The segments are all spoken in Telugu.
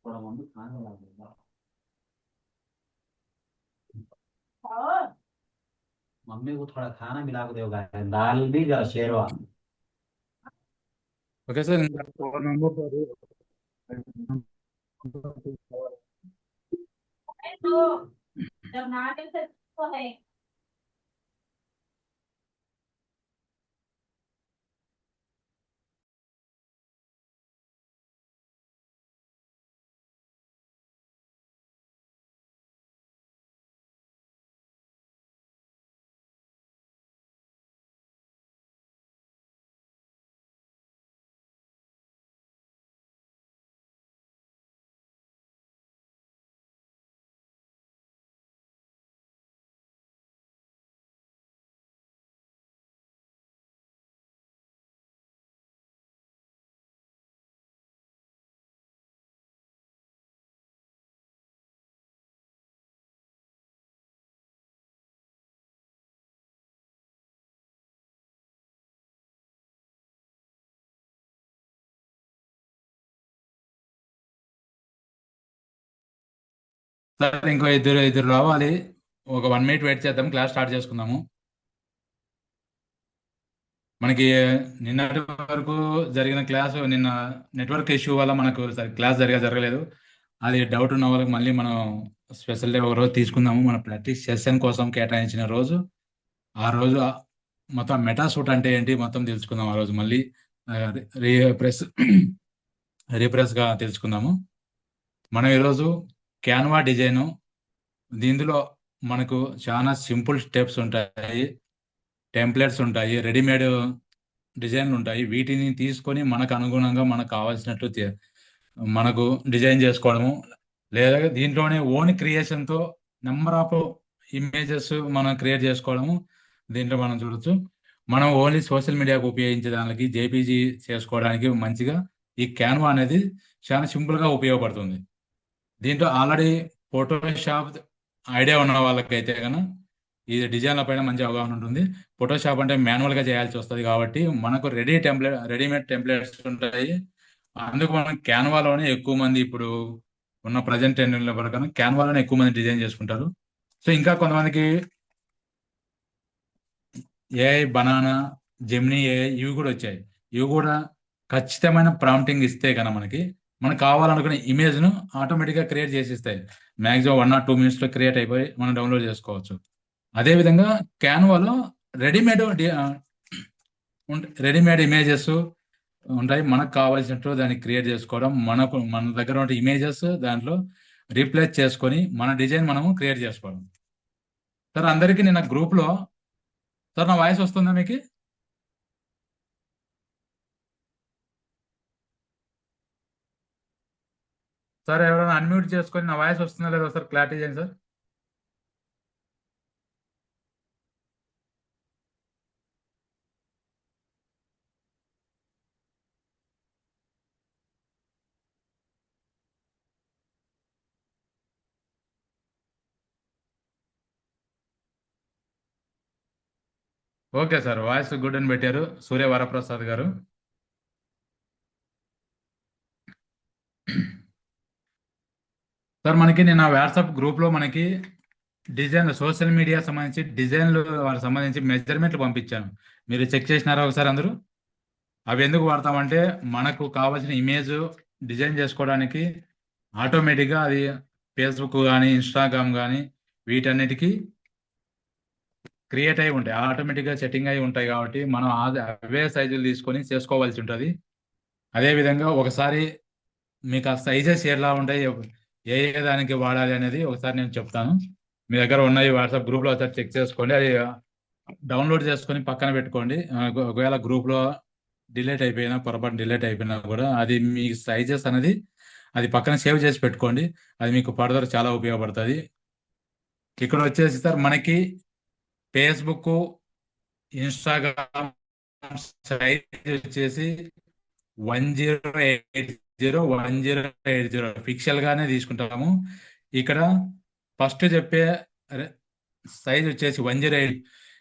थोड़ा मम्मी खाने ला देगा। मम्मी को थोड़ा खाना मिला के देगा, दाल भी जरा शेरवा। ఓకే సార్ ఇంకా 4 మెంబర్స్ तो जब नाटक से तो है। సార్ ఇంకో ఇద్దరు ఇద్దరు రావాలి. ఒక 1 మినిట్ వెయిట్ చేద్దాం, క్లాస్ స్టార్ట్ చేసుకుందాము. మనకి నిన్నటి వరకు జరిగిన క్లాసు నిన్న నెట్వర్క్ ఇష్యూ వల్ల మనకు క్లాస్ జరగలేదు. అది డౌట్ ఉన్న వాళ్ళకి మళ్ళీ మనం స్పెషల్ డే ఒక రోజు తీసుకుందాము. మన ప్రాక్టీస్ సెషన్ కోసం కేటాయించిన రోజు, ఆ రోజు మొత్తం మెటా సూట్ అంటే ఏంటి మొత్తం తెలుసుకుందాం. ఆ రోజు మళ్ళీ రీప్రెస్ రీప్రెస్గా తెలుసుకుందాము. మనం ఈరోజు క్యాన్వా డిజైను, దీనిలో మనకు చాలా సింపుల్ స్టెప్స్ ఉంటాయి, టెంప్లెట్స్ ఉంటాయి, రెడీమేడ్ డిజైన్లు ఉంటాయి. వీటిని తీసుకొని మనకు అనుగుణంగా మనకు కావాల్సినట్టు మనకు డిజైన్ చేసుకోవడము, లేదా దీంట్లోనే ఓన్ క్రియేషన్తో నెంబర్ ఆఫ్ ఇమేజెస్ మనం క్రియేట్ చేసుకోవడము దీంట్లో మనం చూడొచ్చు. మనం ఓన్లీ సోషల్ మీడియాకు ఉపయోగించే దానికి, జేపీజీ చేసుకోవడానికి మంచిగా ఈ క్యాన్వా అనేది చాలా సింపుల్గా ఉపయోగపడుతుంది. దీంట్లో ఆల్రెడీ ఫోటోషాప్ ఐడియా ఉన్న వాళ్ళకైతే కనుక ఈ డిజైన్ల పైన మంచి అవగాహన ఉంటుంది. ఫోటోషాప్ అంటే మాన్యువల్గా చేయాల్సి వస్తుంది కాబట్టి మనకు రెడీమేడ్ టెంప్లెట్స్ ఉంటాయి. అందుకు మనం క్యాన్వాలోనే ఎక్కువ మంది ఇప్పుడు ఉన్న ప్రజెంట్ ట్రెండింగ్ల ప్రకారం క్యాన్వాలోనే ఎక్కువ మంది డిజైన్ చేసుకుంటారు. సో ఇంకా కొంతమందికి ఏఐ బనానా, జెమినీ ఏఐ ఇవి కూడా వచ్చాయి. ఇవి కూడా ఖచ్చితమైన ప్రాంప్టింగ్ ఇస్తే కనుక మనకు కావాలనుకునే ఇమేజ్ను ఆటోమేటిక్గా క్రియేట్ చేసి ఇస్తాయి. మ్యాక్సిమం 1 or 2 minutesలో క్రియేట్ అయిపోయి మనం డౌన్లోడ్ చేసుకోవచ్చు. అదేవిధంగా క్యాన్వాలో రెడీమేడ్ రెడీమేడ్ ఇమేజెస్ ఉంటాయి. మనకు కావాల్సినట్టు దాన్ని క్రియేట్ చేసుకోవడం, మన దగ్గర ఉన్న ఇమేజెస్ దాంట్లో రీప్లేస్ చేసుకొని మన డిజైన్ మనము క్రియేట్ చేసుకోవడం. సార్ అందరికీ నిన్న గ్రూప్లో, సార్ నా వాయిస్ వస్తుందా మీకు? సార్ ఎవరైనా అన్మ్యూట్ చేసుకొని నా వాయిస్ వస్తుందా లేదా సార్ క్లారిటీ చేయండి sir. Okay sir, voice good అని పెట్టారు సూర్య వరప్రసాద్ గారు. సార్ మనకి నేను వాట్సాప్ గ్రూప్లో మనకి డిజైన్, సోషల్ మీడియా సంబంధించి డిజైన్లు వాళ్ళకి సంబంధించి మెజర్మెంట్లు పంపించాను. మీరు చెక్ చేసినారా ఒకసారి అందరూ? అవి ఎందుకు వాడతామంటే మనకు కావాల్సిన ఇమేజ్ డిజైన్ చేసుకోవడానికి ఆటోమేటిక్గా అది ఫేస్బుక్ కానీ ఇన్స్టాగ్రామ్ కానీ వీటన్నిటికీ క్రియేట్ అయి ఉంటాయి, ఆటోమేటిక్గా సెట్టింగ్ అయి ఉంటాయి. కాబట్టి మనం అవే సైజులు తీసుకొని చేసుకోవాల్సి ఉంటుంది. అదేవిధంగా ఒకసారి మీకు ఆ సైజెస్ ఎలా ఉంటాయి, ఏ ఏ దానికి వాడాలి అనేది ఒకసారి నేను చెప్తాను. మీ దగ్గర ఉన్నాయి వాట్సాప్ గ్రూప్లో ఒకసారి చెక్ చేసుకోండి, అది డౌన్లోడ్ చేసుకొని పక్కన పెట్టుకోండి. ఒకవేళ గ్రూప్లో పొరపాటు డిలీట్ అయిపోయినా కూడా అది మీ సైజెస్ అనేది అది పక్కన సేవ్ చేసి పెట్టుకోండి. అది మీకు ఫర్దర్ చాలా ఉపయోగపడుతుంది. ఇక్కడ వచ్చేసి సార్ మనకి ఫేస్బుక్, ఇన్స్టాగ్రామ్ సైజ్ వచ్చేసి 1080 పిక్సెల్ గానే తీసుకుంటాము. ఇక్కడ ఫస్ట్ చెప్పే సైజ్ వచ్చేసి 108.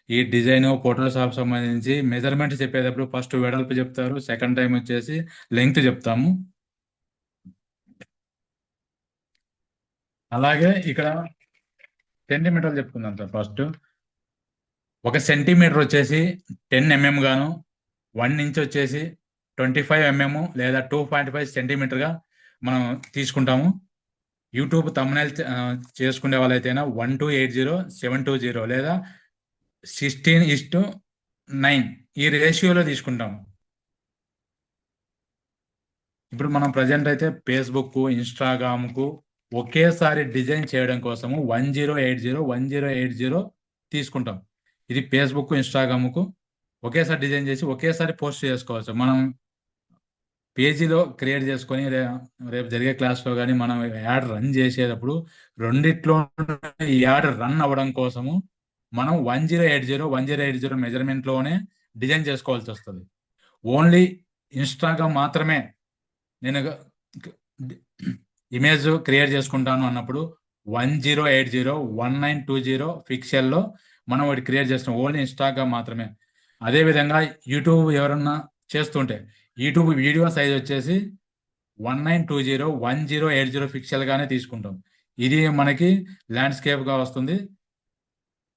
ఈ డిజైన్ ఫోటోషాప్ సంబంధించి మెజర్మెంట్ చెప్పేటప్పుడు ఫస్ట్ వెడల్పు చెప్తారు, సెకండ్ టైం వచ్చేసి లెంగ్త్ చెప్తాము. అలాగే ఇక్కడ సెంటీమీటర్లు చెప్పుకుందాం సార్. ఫస్ట్ 1 సెంటీమీటర్ వచ్చేసి 10 mm గాను, 1 ఇంచ్ వచ్చేసి 25 mm లేదా 2.5 సెంటీమీటర్గా మనం తీసుకుంటాము. యూట్యూబ్ తమ్నైల్ చేసుకునే వాళ్ళైతేనా 1:80720 లేదా 16:9 ఈ రేషియోలో తీసుకుంటాము. ఇప్పుడు మనం ప్రజెంట్ అయితే ఫేస్బుక్, ఇన్స్టాగ్రామ్కు ఒకేసారి డిజైన్ చేయడం కోసము 1080 తీసుకుంటాం. ఇది ఫేస్బుక్, ఇన్స్టాగ్రామ్కు ఒకేసారి డిజైన్ చేసి ఒకేసారి పోస్ట్ చేసుకోవచ్చు. మనం పేజీలో క్రియేట్ చేసుకొని రేపు జరిగే క్లాస్లో కానీ మనం యాడ్ రన్ చేసేటప్పుడు రెండిట్లో ఈ యాడ్ రన్ అవ్వడం కోసము మనం 1080 మెజర్మెంట్లోనే డిజైన్ చేసుకోవాల్సి వస్తుంది. ఓన్లీ ఇన్స్టాగ్రామ్ మాత్రమే నేను ఇమేజ్ క్రియేట్ చేసుకుంటాను అన్నప్పుడు 1080 1920 పిక్సెల్లో మనం ఒకటి క్రియేట్ చేస్తాం, ఓన్లీ ఇన్స్టాగ్రామ్ మాత్రమే. అదేవిధంగా యూట్యూబ్ ఎవరన్నా చేస్తుంటే యూట్యూబ్ వీడియో సైజ్ వచ్చేసి 1920 పిక్సెల్గానే తీసుకుంటాం. ఇది మనకి ల్యాండ్స్కేప్గా వస్తుంది.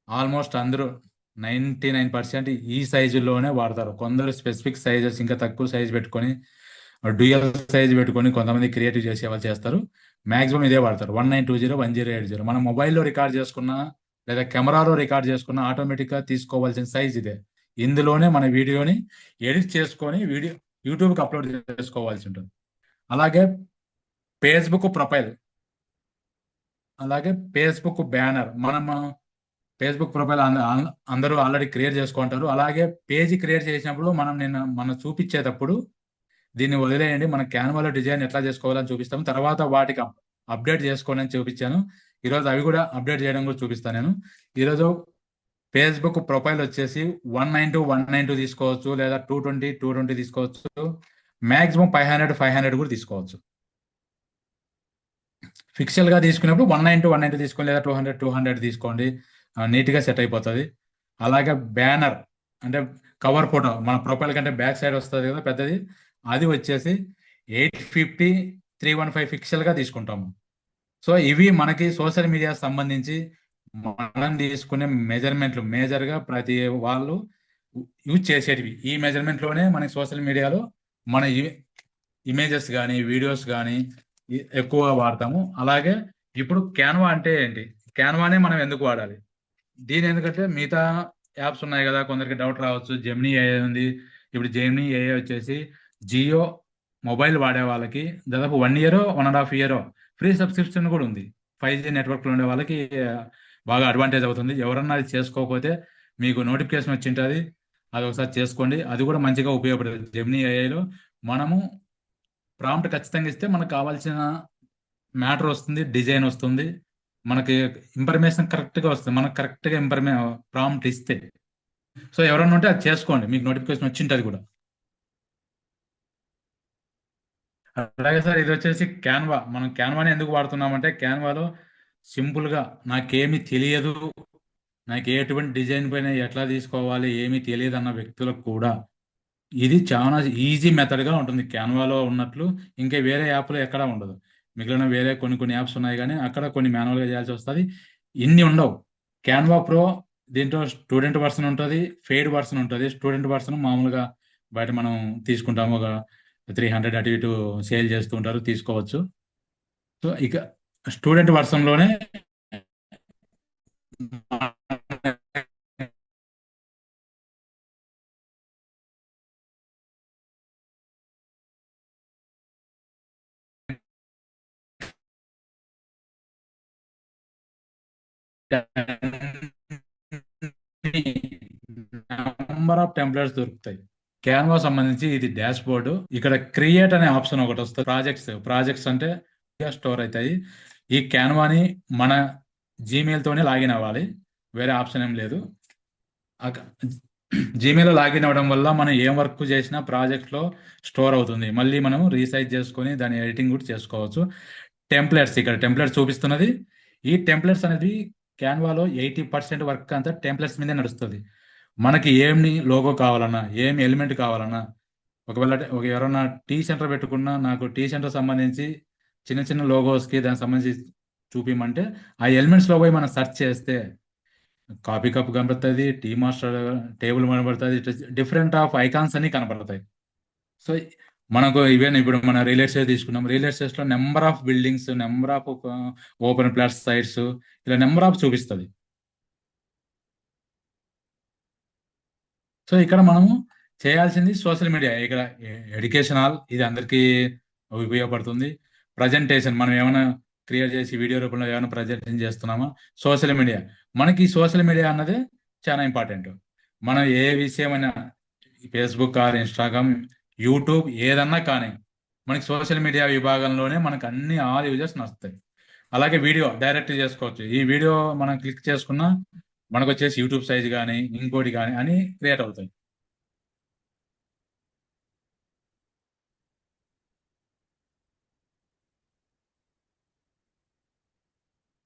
ఆల్మోస్ట్ అందరూ 99% ఈ సైజుల్లోనే వాడతారు. కొందరు స్పెసిఫిక్ సైజెస్ ఇంకా తక్కువ సైజ్ పెట్టుకొని డ్యూయల్ సైజ్ పెట్టుకొని కొంతమంది క్రియేటివ్ చేసే వాళ్ళు చేస్తారు. మ్యాక్సిమం ఇదే వాడతారు, 1920 1080. మనం మొబైల్లో రికార్డ్ చేసుకున్నా లేదా కెమెరాలో రికార్డ్ చేసుకున్నా ఆటోమేటిక్గా తీసుకోవాల్సిన సైజ్ ఇదే. ఇందులోనే మన వీడియోని ఎడిట్ చేసుకొని యూట్యూబ్కి అప్లోడ్ చేసుకోవాల్సి ఉంటుంది. అలాగే ఫేస్బుక్ ప్రొఫైల్, అలాగే ఫేస్బుక్ బ్యానర్. మనం ఫేస్బుక్ ప్రొఫైల్ అందరూ ఆల్రెడీ క్రియేట్ చేసుకుంటారు. అలాగే పేజీ క్రియేట్ చేసినప్పుడు మనం చూపించేటప్పుడు దీన్ని వదిలేయండి, మన క్యాన్వాలో డిజైన్ ఎట్లా చేసుకోవాలని చూపిస్తాము. తర్వాత వాటికి అప్డేట్ చేసుకోండి అని చూపించాను. ఈరోజు అవి కూడా అప్డేట్ చేయడం కూడా చూపిస్తాను నేను. ఈరోజు ఫేస్బుక్ ప్రొఫైల్ వచ్చేసి 190 తీసుకోవచ్చు, లేదా 220 తీసుకోవచ్చు, మ్యాక్సిమం 500 కూడా తీసుకోవచ్చు. ఫిక్సెల్గా తీసుకున్నప్పుడు 190 తీసుకోండి, లేదా 200 తీసుకోండి, నీట్గా సెట్ అయిపోతుంది. అలాగే బ్యానర్ అంటే కవర్ ఫోటో మన ప్రొఫైల్ కంటే బ్యాక్ సైడ్ వస్తుంది కదా పెద్దది, అది వచ్చేసి 850 315 పిక్సెల్గా తీసుకుంటాము. సో ఇవి మనకి సోషల్ మీడియా సంబంధించి మనం తీసుకునే మెజర్మెంట్లు, మేజర్గా ప్రతి వాళ్ళు యూజ్ చేసేటివి. ఈ మెజర్మెంట్లోనే మనకి సోషల్ మీడియాలో మన ఇమేజెస్ కానీ వీడియోస్ కానీ ఎక్కువ వాడతాము. అలాగే ఇప్పుడు క్యాన్వా అంటే ఏంటి, క్యాన్వానే మనం ఎందుకు వాడాలి, దీని ఎందుకంటే మిగతా యాప్స్ ఉన్నాయి కదా, కొందరికి డౌట్ రావచ్చు. జెమినీ ఏఐ ఉంది. ఇప్పుడు జెమినీ ఏఐ వచ్చేసి జియో మొబైల్ వాడే వాళ్ళకి దాదాపు 1 year 1.5 year ఫ్రీ సబ్స్క్రిప్షన్ కూడా ఉంది. 5G నెట్వర్క్లో ఉండే వాళ్ళకి బాగా అడ్వాంటేజ్ అవుతుంది. ఎవరన్నా అది చేసుకోకపోతే మీకు నోటిఫికేషన్ వచ్చింటుంది, అది ఒకసారి చేసుకోండి. అది కూడా మంచిగా ఉపయోగపడుతుంది. జెమినీ ఏఐలో మనము ప్రాంప్ట్ ఖచ్చితంగా ఇస్తే మనకు కావాల్సిన మ్యాటర్ వస్తుంది, డిజైన్ వస్తుంది, మనకి ఇన్ఫర్మేషన్ కరెక్ట్గా వస్తుంది. మనకు కరెక్ట్గా ప్రాంప్ట్ ఇస్తే. సో ఎవరన్నా ఉంటే అది చేసుకోండి, మీకు నోటిఫికేషన్ వచ్చింటుంది కూడా. అలాగే సార్ ఇది వచ్చేసి క్యాన్వా. మనం క్యాన్వాని ఎందుకు వాడుతున్నామంటే క్యాన్వాలో సింపుల్గా నాకేమీ తెలియదు, నాకు ఎటువంటి డిజైన్ పైన ఎట్లా తీసుకోవాలి ఏమీ తెలియదు అన్న వ్యక్తులకు కూడా ఇది చాలా ఈజీ మెథడ్గా ఉంటుంది. క్యాన్వాలో ఉన్నట్లు ఇంకా వేరే యాప్లో ఎక్కడా ఉండదు. మిగిలిన వేరే కొన్ని యాప్స్ ఉన్నాయి కానీ అక్కడ కొన్ని మాన్యువల్గా చేయాల్సి వస్తుంది. ఇన్ని ఉండవు. క్యాన్వా ప్రో దీంట్లో స్టూడెంట్ వర్షన్ ఉంటుంది, పెయిడ్ వర్షన్ ఉంటుంది. స్టూడెంట్ వర్షన్ మామూలుగా బయట మనం తీసుకుంటాము, ఒక 300 అటు ఇటు సేల్ చేస్తూ ఉంటారు, తీసుకోవచ్చు. సో ఇక స్టూడెంట్ వర్షన్లోనే నెంబర్ ఆఫ్ టెంప్లెట్స్ దొరుకుతాయి. క్యాన్వా సంబంధించి ఇది డాష్ బోర్డు. ఇక్కడ క్రియేట్ అనే ఆప్షన్ ఒకటి వస్తుంది. ప్రాజెక్ట్స్ అంటే స్టోర్ అవుతాయి. ఈ క్యాన్వాని మన జీమెయిల్ తోనే లాగిన్ అవ్వాలి, వేరే ఆప్షన్ ఏం లేదు. జీమెయిల్ లాగిన్ అవ్వడం వల్ల మనం ఏం వర్క్ చేసినా ప్రాజెక్ట్లో స్టోర్ అవుతుంది. మళ్ళీ మనం రీసైజ్ చేసుకొని దాని ఎడిటింగ్ కూడా చేసుకోవచ్చు. టెంప్లెట్స్, ఇక్కడ టెంప్లెట్స్ చూపిస్తున్నది. ఈ టెంప్లెట్స్ అనేది క్యాన్వాలో 80% వర్క్ అంతా టెంప్లెట్స్ మీదే నడుస్తుంది. మనకి ఏమి లోగో కావాలన్నా, ఏమి ఎలిమెంట్ కావాలన్నా, ఒకవేళ ఎవరైనా టీ సెంటర్ పెట్టుకున్నా నాకు టీ సెంటర్ సంబంధించి చిన్న చిన్న లోగోస్కి దానికి సంబంధించి చూపిమంటే ఆ ఎలిమెంట్స్లో పోయి మనం సెర్చ్ చేస్తే కాపీ కప్ కనబడుతుంది, టీ మాస్టర్ టేబుల్ కనబడుతుంది, డిఫరెంట్ ఆఫ్ ఐకాన్స్ అన్ని కనబడతాయి. సో మనకు ఈవెన్ ఇప్పుడు మన రియల్ ఎస్టేట్ తీసుకున్నాం, రియల్ ఎస్టేట్ లో number of buildings, number of open plot sites, ఇలా నెంబర్ ఆఫ్ చూపిస్తుంది. సో ఇక్కడ మనము చేయాల్సింది సోషల్ మీడియా. ఇక్కడ ఎడ్యుకేషనల్, ఇది అందరికీ ఉపయోగపడుతుంది. ప్రజెంటేషన్ మనం ఏమైనా క్రియేట్ చేసి వీడియో రూపంలో ఏమైనా ప్రజెంటేషన్ చేస్తున్నామా, సోషల్ మీడియా. మనకి సోషల్ మీడియా అన్నది చాలా ఇంపార్టెంట్. మనం ఏ విషయమైనా ఫేస్బుక్ ఆర్ ఇన్స్టాగ్రామ్, యూట్యూబ్ ఏదన్నా కానీ మనకి సోషల్ మీడియా విభాగంలోనే మనకు అన్ని ఆల్ యూజర్స్ నడుస్తాయి. అలాగే వీడియో డైరెక్ట్ చేసుకోవచ్చు. ఈ వీడియో మనం క్లిక్ చేసుకున్నా మనకు వచ్చేసి యూట్యూబ్ సైజ్ కానీ ఇంకోటి కానీ అని క్రియేట్ అవుతాయి.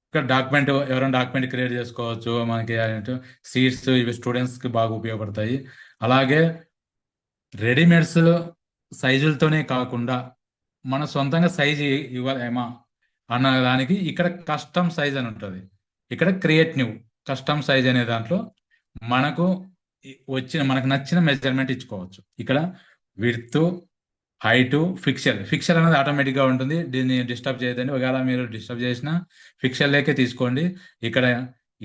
ఇక్కడ డాక్యుమెంట్, ఎవరైనా డాక్యుమెంట్ క్రియేట్ చేసుకోవచ్చు. మనకి సీట్స్ ఇవి స్టూడెంట్స్కి బాగా ఉపయోగపడతాయి. అలాగే రెడీమేడ్స్ సైజులతోనే కాకుండా మన సొంతంగా సైజు ఇవ్వలేమా అన్న దానికి ఇక్కడ కస్టమ్ సైజ్ అని ఉంటుంది. ఇక్కడ క్రియేట్ న్యూ కస్టమ్ సైజ్ అనే దాంట్లో మనకు మనకు నచ్చిన మెజర్మెంట్ ఇచ్చుకోవచ్చు. ఇక్కడ విడ్త్, హైట్, ఫిక్చర్ అనేది ఆటోమేటిక్గా ఉంటుంది. దీన్ని డిస్టర్బ్ చేయదండి. ఒకవేళ మీరు డిస్టర్బ్ చేసినా ఫిక్చర్లేకే తీసుకోండి. ఇక్కడ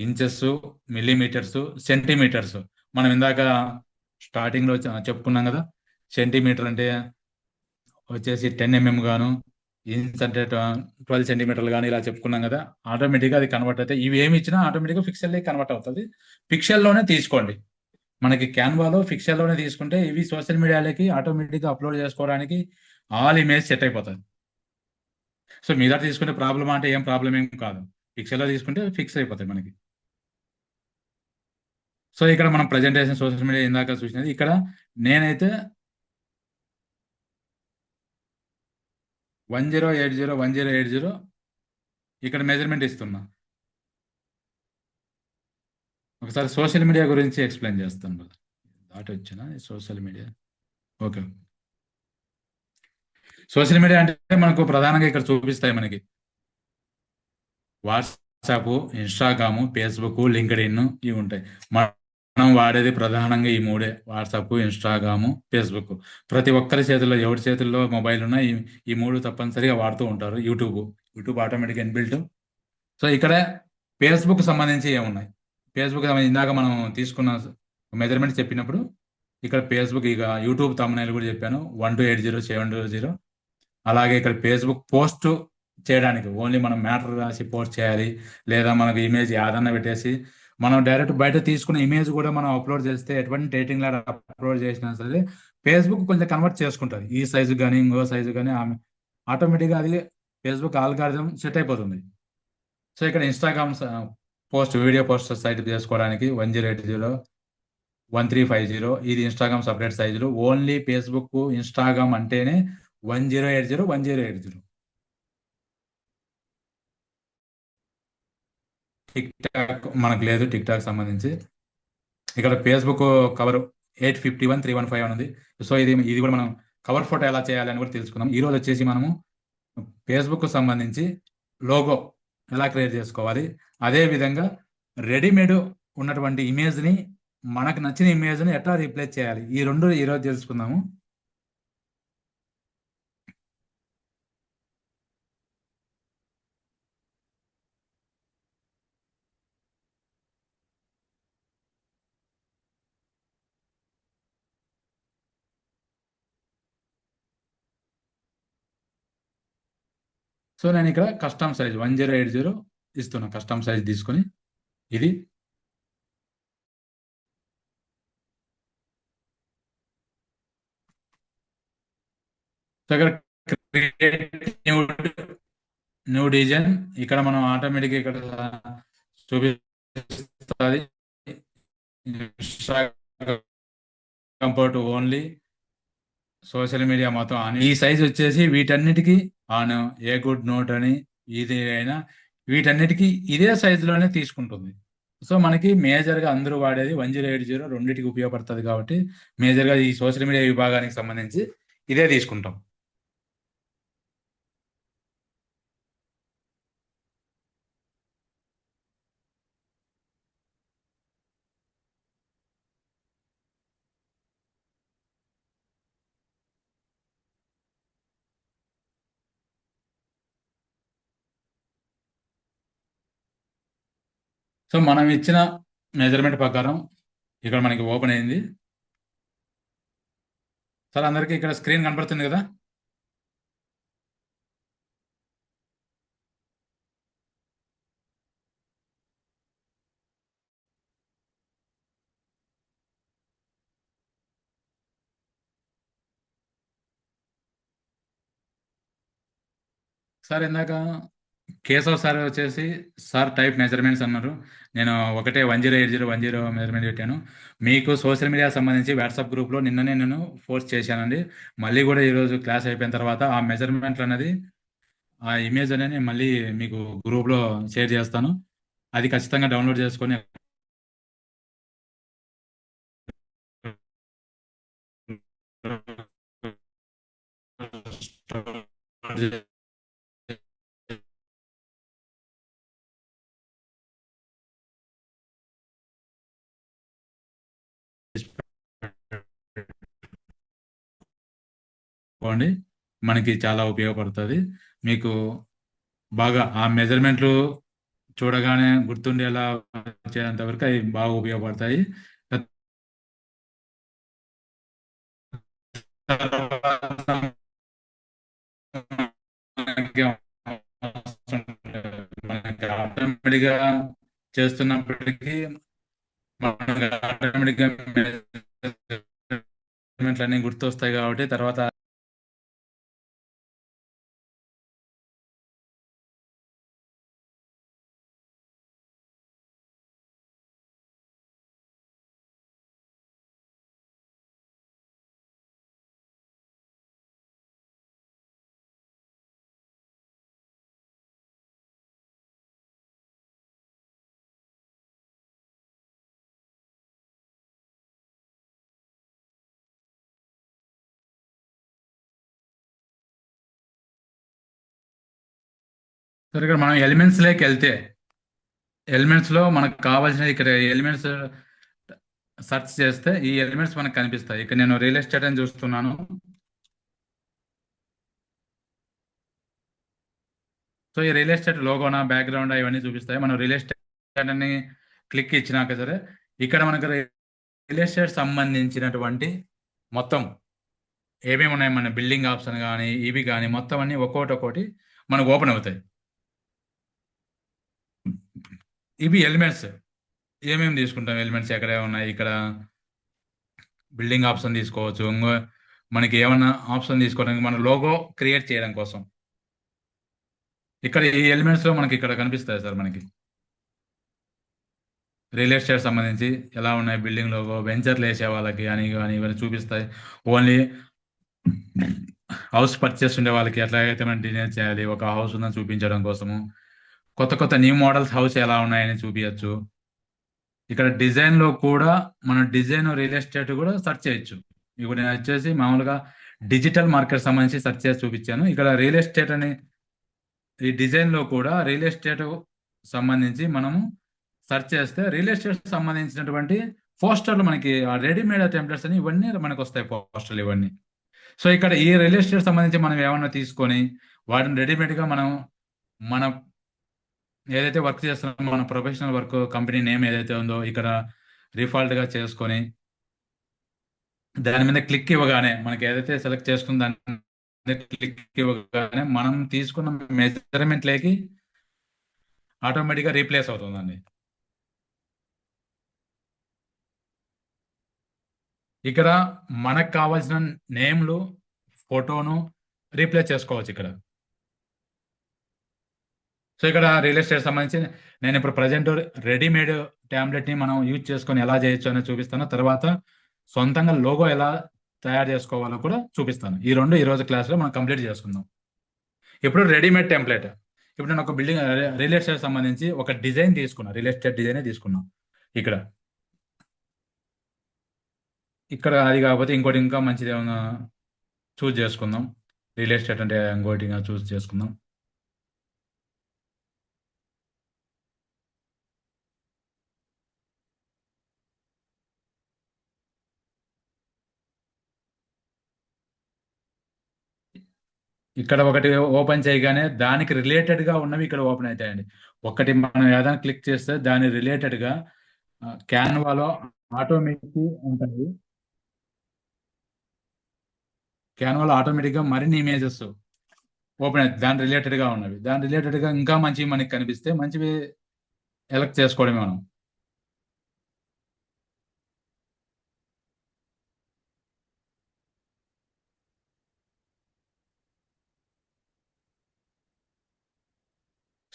ఇంచెస్, మిల్లీమీటర్స్, సెంటీమీటర్స్ మనం ఇందాక స్టార్టింగ్లో చెప్పుకున్నాం కదా. సెంటీమీటర్ అంటే వచ్చేసి 10 mm గాను, ఇంచ్ అంటే 12 సెంటీమీటర్లు కానీ ఇలా చెప్పుకున్నాం కదా. ఆటోమేటిక్గా అది కన్వర్ట్ అవుతాయి. ఇవి ఏమి ఇచ్చినా ఆటోమేటిక్గా ఫిక్చర్లే కన్వర్ట్ అవుతుంది. ఫిక్చర్లోనే తీసుకోండి. మనకి క్యాన్వాలో ఫిక్చర్లోనే తీసుకుంటే ఇవి సోషల్ మీడియాలోకి ఆటోమేటిక్గా అప్లోడ్ చేసుకోవడానికి ఆల్ ఇమేజ్ సెట్ అయిపోతుంది. సో మీద తీసుకుంటే ప్రాబ్లమ్ అంటే ఏం ప్రాబ్లం ఏం కాదు. ఫిక్చర్లో తీసుకుంటే ఫిక్స్ అయిపోతాయి మనకి. సో ఇక్కడ మనం ప్రజెంటేషన్ సోషల్ మీడియా ఇందాక చూసినది. ఇక్కడ నేనైతే 1080 ఇక్కడ మెజర్మెంట్ ఇస్తున్నా. ఒకసారి సోషల్ మీడియా గురించి ఎక్స్ప్లెయిన్ చేస్తాను బ్రదర్. దాటి వచ్చిన social media. Okay, social media అంటే మనకు ప్రధానంగా ఇక్కడ చూపిస్తాయి మనకి వాట్సాప్, ఇన్స్టాగ్రామ్, ఫేస్బుక్, లింక్డ్ఇన్ ఇవి ఉంటాయి. మనం వాడేది ప్రధానంగా ఈ మూడే: వాట్సాప్, ఇన్స్టాగ్రామ్, ఫేస్బుక్. ప్రతి ఒక్కరి చేతుల్లో, ఎవరి చేతుల్లో మొబైల్ ఉన్నా ఈ మూడు తప్పనిసరిగా వాడుతూ ఉంటారు. YouTube automatic inbuilt. సో ఇక్కడ ఫేస్బుక్ సంబంధించి ఏమున్నాయి, ఫేస్బుక్ సంబంధించి ఇందాక మనం తీసుకున్న మెజర్మెంట్ చెప్పినప్పుడు ఇక్కడ ఫేస్బుక్, ఇక యూట్యూబ్ తమ్మునైల్ కూడా చెప్పాను, 1280 700. అలాగే ఇక్కడ ఫేస్బుక్ పోస్ట్ చేయడానికి ఓన్లీ మనం మ్యాటర్ రాసి పోస్ట్ చేయాలి, లేదా మనకు ఇమేజ్ యాదన్న పెట్టేసి మనం డైరెక్ట్ బయట తీసుకున్న ఇమేజ్ కూడా మనం అప్లోడ్ చేస్తే ఎటువంటి రేటింగ్ లాగా అప్లోడ్ చేసినా సరే ఫేస్బుక్ కొంచెం కన్వర్ట్ చేసుకుంటుంది. ఈ సైజు కానీ ఇంకో సైజు కానీ ఆటోమేటిక్గా అది ఫేస్బుక్ ఆల్గారిథం సెట్ అయిపోతుంది. సో ఇక్కడ ఇన్స్టాగ్రామ్ వీడియో పోస్ట్ సైట్ చేసుకోవడానికి 1080 1350 ఇది ఇన్స్టాగ్రామ్ సపరేట్ సైజులు. ఓన్లీ ఫేస్బుక్, ఇన్స్టాగ్రామ్ అంటేనే 1080. టిక్ టాక్ మనకు లేదు. టిక్ టాక్ సంబంధించి ఇక్కడ ఫేస్బుక్ కవర్ 851 315 అని ఉంది. సో ఇది కూడా మనం కవర్ ఫోటో ఎలా చేయాలి అని కూడా తెలుసుకుందాం. ఈరోజు వచ్చేసి మనము ఫేస్బుక్ సంబంధించి లోగో ఎలా క్రియేట్ చేసుకోవాలి, అదే విధంగా రెడీమేడ్ ఉన్నటువంటి ఇమేజ్ని మనకు నచ్చిన ఇమేజ్ని ఎట్లా రీప్లేస్ చేయాలి, ఈ రెండు ఈరోజు తెలుసుకుందాము. సో నేను ఇక్కడ కస్టమ్ సైజ్ 1080 ఇస్తున్నా. కస్టమ్ సైజ్ తీసుకొని ఇది న్యూ డిజైన్. ఇక్కడ మనం ఆటోమేటిక్ ఇక్కడ చూపిస్తుంది కంపోర్ట్ ఓన్లీ సోషల్ మీడియా మొత్తం అని. ఈ సైజ్ వచ్చేసి వీటన్నిటికీ ఆన్ ఏ గుడ్ నోట్ అని ఇది అయినా వీటన్నిటికీ ఇదే సైజులోనే తీసుకుంటుంది. సో మనకి మేజర్గా అందరూ వాడేది 1080 రెండింటికి ఉపయోగపడుతుంది కాబట్టి మేజర్గా ఈ సోషల్ మీడియా విభాగానికి సంబంధించి ఇదే తీసుకుంటాం. సో మనం ఇచ్చిన మెజర్మెంట్ ప్రకారం ఇక్కడ మనకి ఓపెన్ అయింది. సార్ అందరికీ ఇక్కడ స్క్రీన్ కనపడుతుంది కదా? సార్ ఇందాక కేశవ్ సార్ వచ్చేసి సార్ టైప్ మెజర్మెంట్స్ అన్నారు. నేను ఒకటే 1080 మెజర్మెంట్ పెట్టాను. మీకు సోషల్ మీడియా సంబంధించి వాట్సాప్ గ్రూప్లో నిన్ననే నేను పోస్ట్ చేశానండి. మళ్ళీ కూడా ఈరోజు క్లాస్ అయిపోయిన తర్వాత ఆ మెజర్మెంట్లు అనేది, ఆ ఇమేజ్ అనేది మళ్ళీ మీకు గ్రూప్లో షేర్ చేస్తాను. అది ఖచ్చితంగా డౌన్లోడ్ చేసుకొని చేసుకోండి. మనకి చాలా ఉపయోగపడుతుంది. మీకు బాగా ఆ మెజర్మెంట్లు చూడగానే గుర్తుండేలా వచ్చేంత వరకు అవి బాగా ఉపయోగపడతాయి. తర్వాత మనకి ఆటోమేటిక్గా చేస్తున్నప్పటికీ మనకి ఆటోమేటిక్గా మెజర్మెంట్లు అన్నీ గుర్తొస్తాయి కాబట్టి తర్వాత సరే, ఇక్కడ మనం ఎలిమెంట్స్ లోకి వెళ్తే ఎలిమెంట్స్ లో మనకు కావాల్సిన ఇక్కడ ఎలిమెంట్స్ సెర్చ్ చేస్తే ఈ ఎలిమెంట్స్ మనకు కనిపిస్తాయి. ఇక్కడ నేను రియల్ ఎస్టేట్ అని చూస్తున్నాను. సో ఈ రియల్ ఎస్టేట్ లోగోనా బ్యాక్గ్రౌండ్ ఇవన్నీ చూపిస్తాయి. మనం రియల్ ఎస్టేట్ అని క్లిక్ ఇచ్చినాక సరే ఇక్కడ మనకు రియల్ ఎస్టేట్ సంబంధించినటువంటి మొత్తం ఏమేమి ఉన్నాయి, మన బిల్డింగ్ ఆప్షన్ కానీ ఇవి కానీ మొత్తం అన్ని ఒక్కొక్కటి మనకు ఓపెన్ అవుతాయి. ఇవి ఎలిమెంట్స్ ఏమేమి తీసుకుంటాం, ఎలిమెంట్స్ ఎక్కడ ఉన్నాయి, ఇక్కడ బిల్డింగ్ ఆప్షన్ తీసుకోవచ్చు. ఇంకో మనకి ఏమన్నా ఆప్షన్ తీసుకోవడానికి మన లోగో క్రియేట్ చేయడం కోసం ఇక్కడ ఈ ఎలిమెంట్స్ లో మనకి ఇక్కడ కనిపిస్తాయి సార్. మనకి రియల్ ఎస్టేట్ సంబంధించి ఎలా ఉన్నాయి, బిల్డింగ్ లోగో, వెంచర్లు వేసే వాళ్ళకి అని కానీ ఇవన్నీ చూపిస్తాయి. ఓన్లీ హౌస్ పర్చేస్ ఉండే వాళ్ళకి ఎట్లాగైతే మనం డిజైన్ చేయాలి, ఒక హౌస్ ఉందని చూపించడం కోసము కొత్త కొత్త న్యూ మోడల్స్ హౌస్ ఎలా ఉన్నాయని చూపించచ్చు. ఇక్కడ డిజైన్ లో కూడా మనం డిజైన్ రియల్ ఎస్టేట్ కూడా సెర్చ్ చేయొచ్చు. ఇప్పుడు నేను వచ్చేసి మామూలుగా డిజిటల్ మార్కెట్ సంబంధించి సెర్చ్ చేసి చూపించాను. ఇక్కడ రియల్ ఎస్టేట్ అని ఈ డిజైన్ లో కూడా రియల్ ఎస్టేట్ సంబంధించి మనము సెర్చ్ చేస్తే రియల్ ఎస్టేట్ సంబంధించినటువంటి పోస్టర్లు మనకి రెడీమేడ్ టెంప్లెట్స్ అని ఇవన్నీ మనకు వస్తాయి, పోస్టర్లు ఇవన్నీ. సో ఇక్కడ ఈ రియల్ ఎస్టేట్ సంబంధించి మనం ఏమన్నా తీసుకొని వాటిని రెడీమేడ్ గా మనం మన ఏదైతే వర్క్ చేస్తున్నామో మన ప్రొఫెషనల్ వర్క్ కంపెనీ నేమ్ ఏదైతే ఉందో ఇక్కడ రిఫాల్ట్ గా చేసుకొని దాని మీద క్లిక్ ఇవ్వగానే మనకి ఏదైతే సెలెక్ట్ చేసుకున్న దాని క్లిక్ ఇవ్వగానే మనం తీసుకున్న మెజర్మెంట్ లేకి ఆటోమేటిక్ గా రీప్లేస్ అవుతుందండి. ఇక్కడ మనకు కావాల్సిన నేమ్లు ఫోటోను రీప్లేస్ చేసుకోవచ్చు ఇక్కడ. సో ఇక్కడ రియల్ ఎస్టేట్ సంబంధించి నేను ఇప్పుడు ప్రజెంట్ రెడీమేడ్ ని మనం యూజ్ చేసుకొని ఎలా చేయొచ్చు అనేది చూపిస్తాను. తర్వాత సొంతంగా లోగో ఎలా తయారు చేసుకోవాలో కూడా చూపిస్తాను. ఈ రెండు ఈ రోజు క్లాస్లో మనం కంప్లీట్ చేసుకుందాం. ఇప్పుడు రెడీమేడ్ టెంప్లెట్. ఇప్పుడు నేను ఒక బిల్డింగ్ రియల్ ఎస్టేట్ సంబంధించి ఒక డిజైన్ తీసుకున్నా, రియల్ ఎస్టేట్ డిజైనే తీసుకున్నాం. ఇక్కడ ఇక్కడ అది కాకపోతే ఇంకోటి ఇంకా మంచిది ఏమైనా చూస్ చేసుకుందాం. రియల్ ఎస్టేట్ అంటే ఇంకోటి చూస్ చేసుకుందాం. ఇక్కడ ఒకటి ఓపెన్ చేయగానే దానికి రిలేటెడ్ గా ఉన్నవి ఇక్కడ ఓపెన్ అవుతాయండి. ఒకటి మనం ఏదైనా క్లిక్ చేస్తే దాని రిలేటెడ్గా క్యాన్వాలో ఆటోమేటిక్ ఉంటుంది. క్యాన్వాలో ఆటోమేటిక్గా మరిన్ని ఇమేజెస్ ఓపెన్ అవుతుంది దాని రిలేటెడ్గా ఉన్నవి. దాని రిలేటెడ్గా ఇంకా మంచివి మనకి కనిపిస్తే మంచివి ఎలక్ట్ చేసుకోవడమే మనం.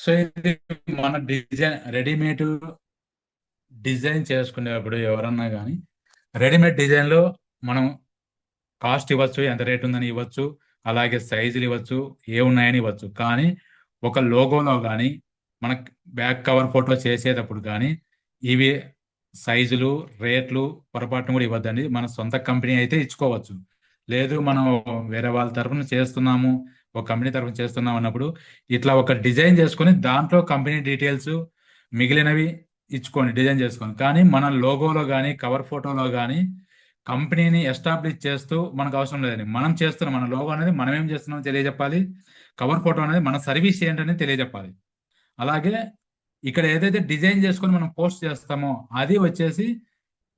సో ఇది మన డిజైన్ రెడీమేడ్ డిజైన్ చేసుకునేటప్పుడు ఎవరన్నా కానీ రెడీమేడ్ డిజైన్లో మనం కాస్ట్ ఇవ్వచ్చు, ఎంత రేట్ ఉందని ఇవ్వచ్చు, అలాగే సైజులు ఇవ్వచ్చు, ఏ ఉన్నాయని ఇవ్వచ్చు. కానీ ఒక లోగోలో కానీ మనకు బ్యాక్ కవర్ ఫోటో చేసేటప్పుడు కానీ ఇవి సైజులు రేట్లు పొరపాటును కూడా ఇవ్వద్దండి. మన సొంత కంపెనీ అయితే ఇచ్చుకోవచ్చు. లేదు మనం వేరే వాళ్ళ తరఫున చేస్తున్నాము, ఒక కంపెనీ తరఫున చేస్తున్నాం అన్నప్పుడు ఇట్లా ఒక డిజైన్ చేసుకొని దాంట్లో కంపెనీ డీటెయిల్స్ మిగిలినవి ఇచ్చుకోండి, డిజైన్ చేసుకోండి. కానీ మన లోగోలో కానీ కవర్ ఫోటోలో కానీ కంపెనీని ఎస్టాబ్లిష్ చేస్తూ మనకు అవసరం లేదండి. మనం చేస్తున్నాం, మన లోగో అనేది మనం ఏం చేస్తున్నామో తెలియజెప్పాలి, కవర్ ఫోటో అనేది మన సర్వీస్ ఏంటనేది తెలియజెప్పాలి. అలాగే ఇక్కడ ఏదైతే డిజైన్ చేసుకొని మనం పోస్ట్ చేస్తామో అది వచ్చేసి